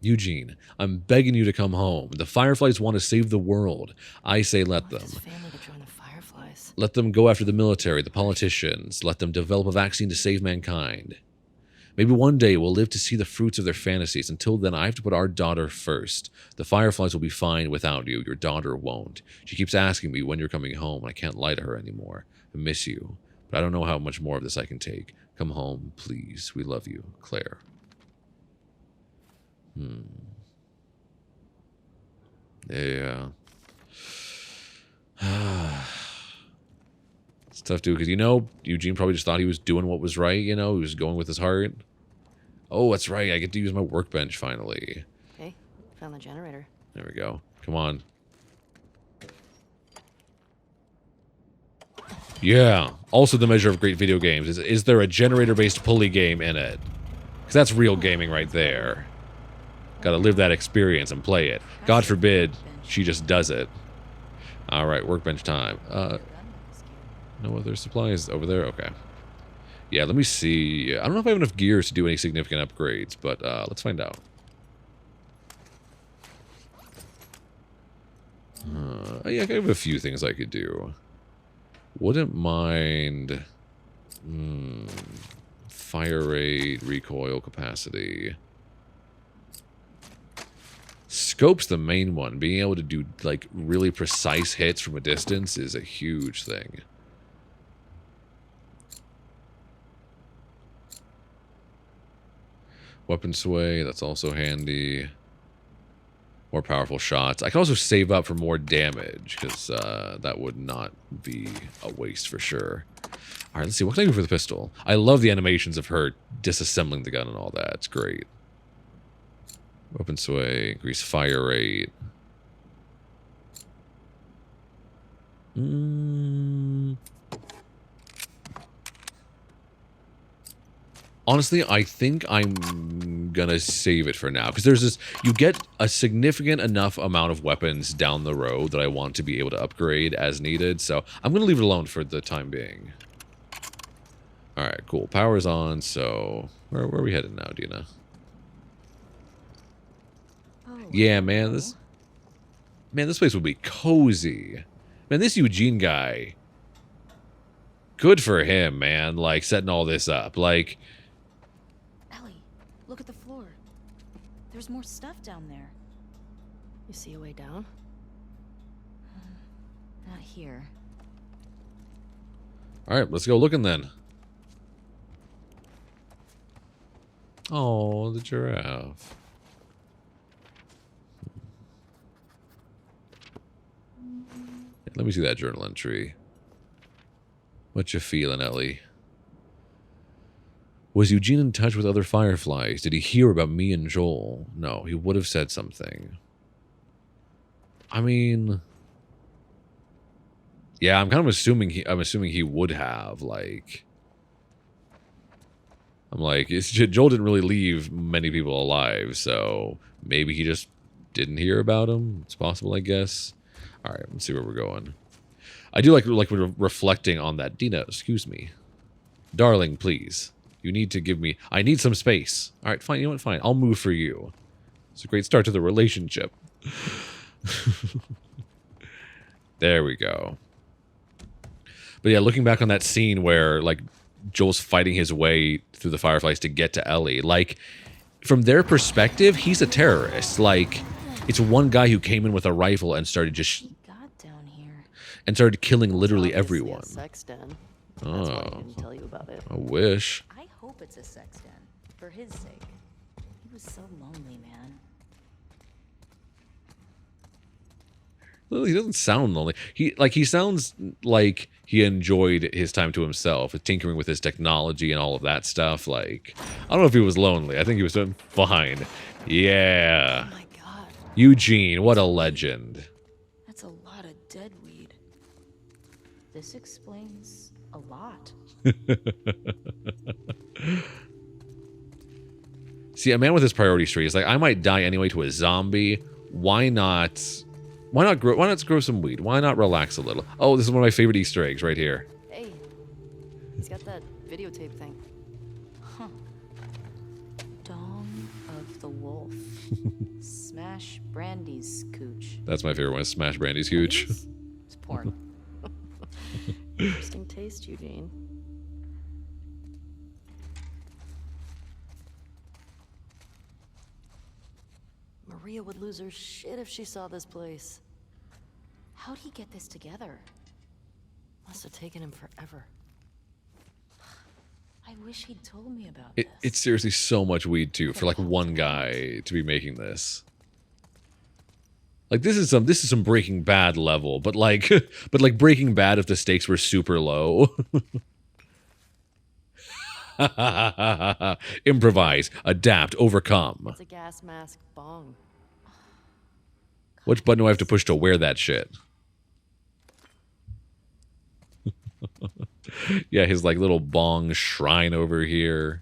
Eugene, I'm begging you to come home. The Fireflies want to save the world. I say let them. His family to join the Fireflies. Let them go after the military, the politicians. Let them develop a vaccine to save mankind. Maybe one day we'll live to see the fruits of their fantasies. Until then, I have to put our daughter first. The Fireflies will be fine without you. Your daughter won't. She keeps asking me when you're coming home, and I can't lie to her anymore. I miss you, but I don't know how much more of this I can take. Come home, please. We love you. Claire. Yeah. It's tough, too, because, you know, Eugene probably just thought he was doing what was right, you know? He was going with his heart. Oh, that's right. I get to use my workbench, finally. Okay, found the generator. There we go. Come on. Yeah. Also the measure of great video games is there a generator-based pulley game in it? Because that's real gaming right there. Gotta live that experience and play it. God forbid she just does it. Alright, workbench time. No other supplies over there? Okay. Yeah, let me see. I don't know if I have enough gears to do any significant upgrades, but let's find out. Yeah, I have a few things I could do. Wouldn't mind... fire rate, recoil capacity. Scope's the main one. Being able to do, like, really precise hits from a distance is a huge thing. Weapon sway, that's also handy. More powerful shots. I can also save up for more damage, because that would not be a waste for sure. Alright, let's see. What can I do for the pistol? I love the animations of her disassembling the gun and all that. It's great. Weapon sway, increase fire rate. Honestly, I think I'm gonna save it for now, because there's this, you get a significant enough amount of weapons down the road that I want to be able to upgrade as needed, so I'm gonna leave it alone for the time being. Alright, cool. Power's on, so where are we headed now, Dina? Yeah, man, this place would be cozy. Man, this Eugene guy, good for him, man, like, setting all this up. Like, Ellie, look at the floor. There's more stuff down there. You see a way down? Not here. alright, let's go looking then. Oh, the giraffe. Let me see that journal entry. What you feeling, Ellie? Was Eugene in touch with other Fireflies? Did he hear about me and Joel? No, he would have said something. I mean, yeah, I'm kind of assuming he would have, like, I'm like, Joel didn't really leave many people alive, so maybe he just didn't hear about him. It's possible, I guess. All right, let's see where we're going. I do like reflecting on that. Dina, excuse me. Darling, please. You need to give me... I need some space. All right, fine. You know what? Fine. I'll move for you. It's a great start to the relationship. There we go. But yeah, looking back on that scene where, like, Joel's fighting his way through the Fireflies to get to Ellie, like, from their perspective, he's a terrorist. Like, it's one guy who came in with a rifle and started just... down here. And started killing literally Obviously everyone. A sex den. Oh. That's why he didn't tell you about it. I wish. I hope it's a sex den. For his sake. He was so lonely, man. Well, he doesn't sound lonely. He sounds like he enjoyed his time to himself, with tinkering with his technology and all of that stuff. Like, I don't know if he was lonely. I think he was doing fine. Yeah. Oh my god. Eugene, what a legend. That's a lot of dead weed. This explains a lot. See, a man with his priority straight is like, I might die anyway to a zombie. Why not grow some weed? Why not relax a little? Oh, this is one of my favorite Easter eggs right here. Hey, he's got that videotape thing. Huh. Dong of the Wolf. Smash Brandy's cooch. That's my favorite one. Smash Brandy's huge. It's porn. Interesting taste, Eugene. Maria would lose her shit if she saw this place. How'd he get this together? Must have taken him forever. I wish he'd told me about this. It's seriously so much weed too for like one guy to be making this. Like this is some Breaking Bad level, but like Breaking Bad if the stakes were super low. Improvise, adapt, overcome. It's a gas mask bong. Which button do I have to push to wear that shit? Yeah, his like little bong shrine over here.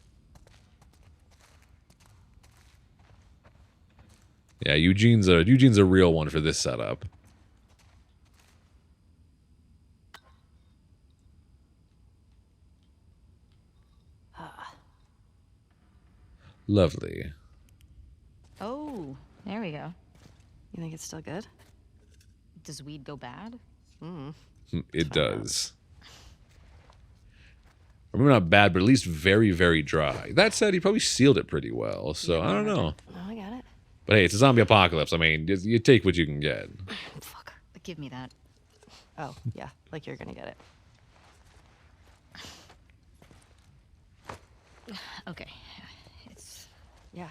Yeah, Eugene's a real one for this setup. Lovely. Oh, there we go. You think it's still good? Does weed go bad? It does. Or maybe not bad, but at least very, very dry. That said, he probably sealed it pretty well, so I don't know. Oh, I got it. But hey, it's a zombie apocalypse. I mean, you take what you can get. Fuck. Give me that. Oh, yeah, like you're gonna get it. Okay. It's... Yeah.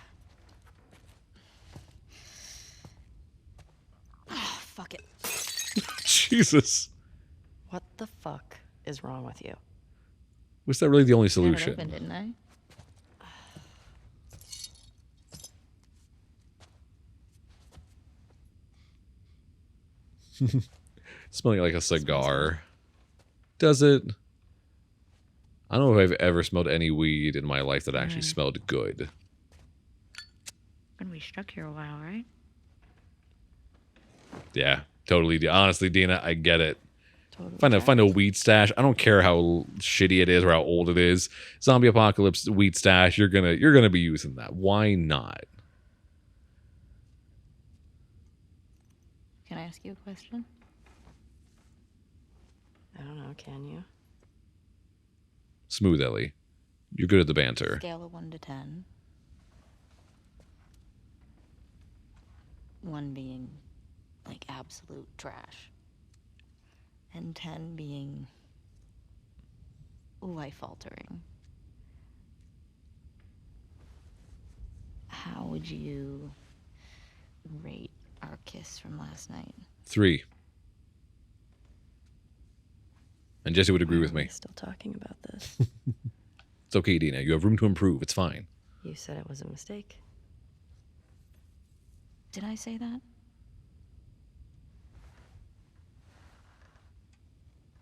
Oh, fuck it. Jesus. What the fuck is wrong with you? Was that really the only I had it solution? open, didn't I? Smelling like a cigar. Does it? I don't know if I've ever smelled any weed in my life that actually smelled good. Gonna be stuck here a while, right? Yeah, totally. Honestly, Dina, I get it. Totally. Find a weed stash. I don't care how shitty it is or how old it is. Zombie apocalypse weed stash. You're gonna be using that. Why not? Can I ask you a question? I don't know, can you? Smooth, Ellie. You're good at the banter. Scale of 1 to 10. 1 being like absolute trash. And 10 being life altering. How would you rate our kiss from last night? 3. And Jesse would agree with Why are me. we still talking about this? It's okay, Dina. You have room to improve. It's fine. You said it was a mistake. Did I say that?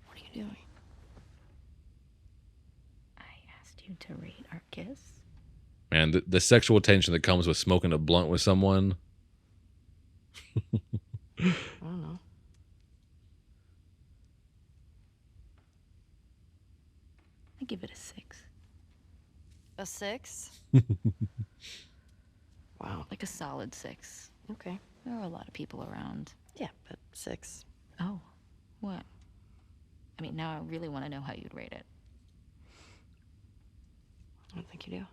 What are you doing? I asked you to rate our kiss. Man, the sexual tension that comes with smoking a blunt with someone. I don't know. I give it a 6. A 6? Wow. Like a solid 6. Okay. There are a lot of people around. Yeah, but 6. Oh, what? I mean, now I really want to know how you'd rate it. I don't think you do.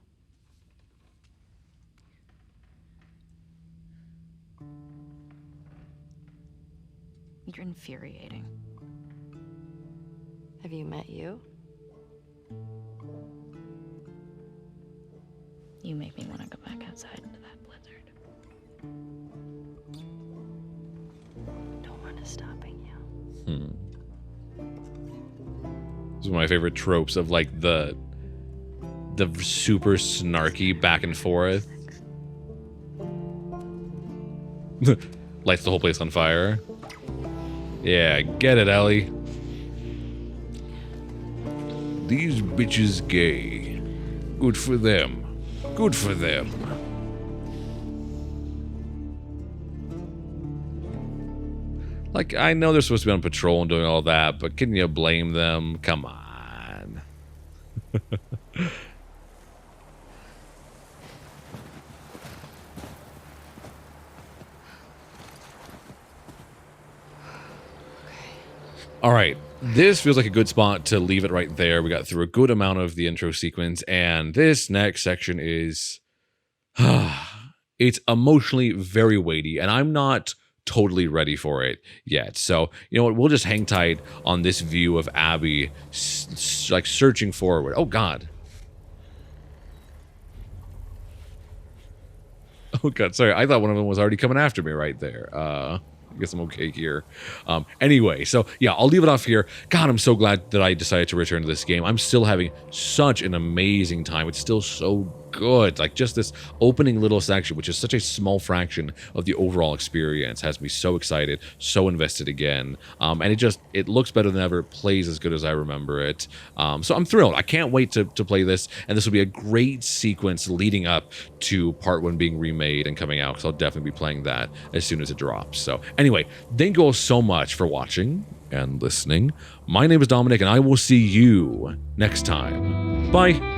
You're infuriating. Have you met you? You make me want to go back outside into that blizzard. Don't want to stop. It's one of my favorite tropes of like the super snarky back and forth. Lights the whole place on fire. Yeah, get it, Ellie. These bitches gay. Good for them. Good for them. Like, I know they're supposed to be on patrol and doing all that, but can you blame them? Come on. All right, this feels like a good spot to leave it right there. We got through a good amount of the intro sequence, and this next section is... it's emotionally very weighty, and I'm not totally ready for it yet. So, you know what? We'll just hang tight on this view of Abby, like, searching forward. Oh, God. Oh, God, sorry. I thought one of them was already coming after me right there. I guess I'm okay here. Anyway, so yeah, I'll leave it off here. God, I'm so glad that I decided to return to this game. I'm still having such an amazing time. It's still so good. Like, just this opening little section, which is such a small fraction of the overall experience, has me so excited, so invested again. And it looks better than ever. It plays as good as I remember it. So I'm thrilled. I can't wait to play this. And this will be a great sequence leading up to part 1 being remade and coming out, because I'll definitely be playing that as soon as it drops. So anyway, thank you all so much for watching and listening. My name is Dominic, and I will see you next time. Bye.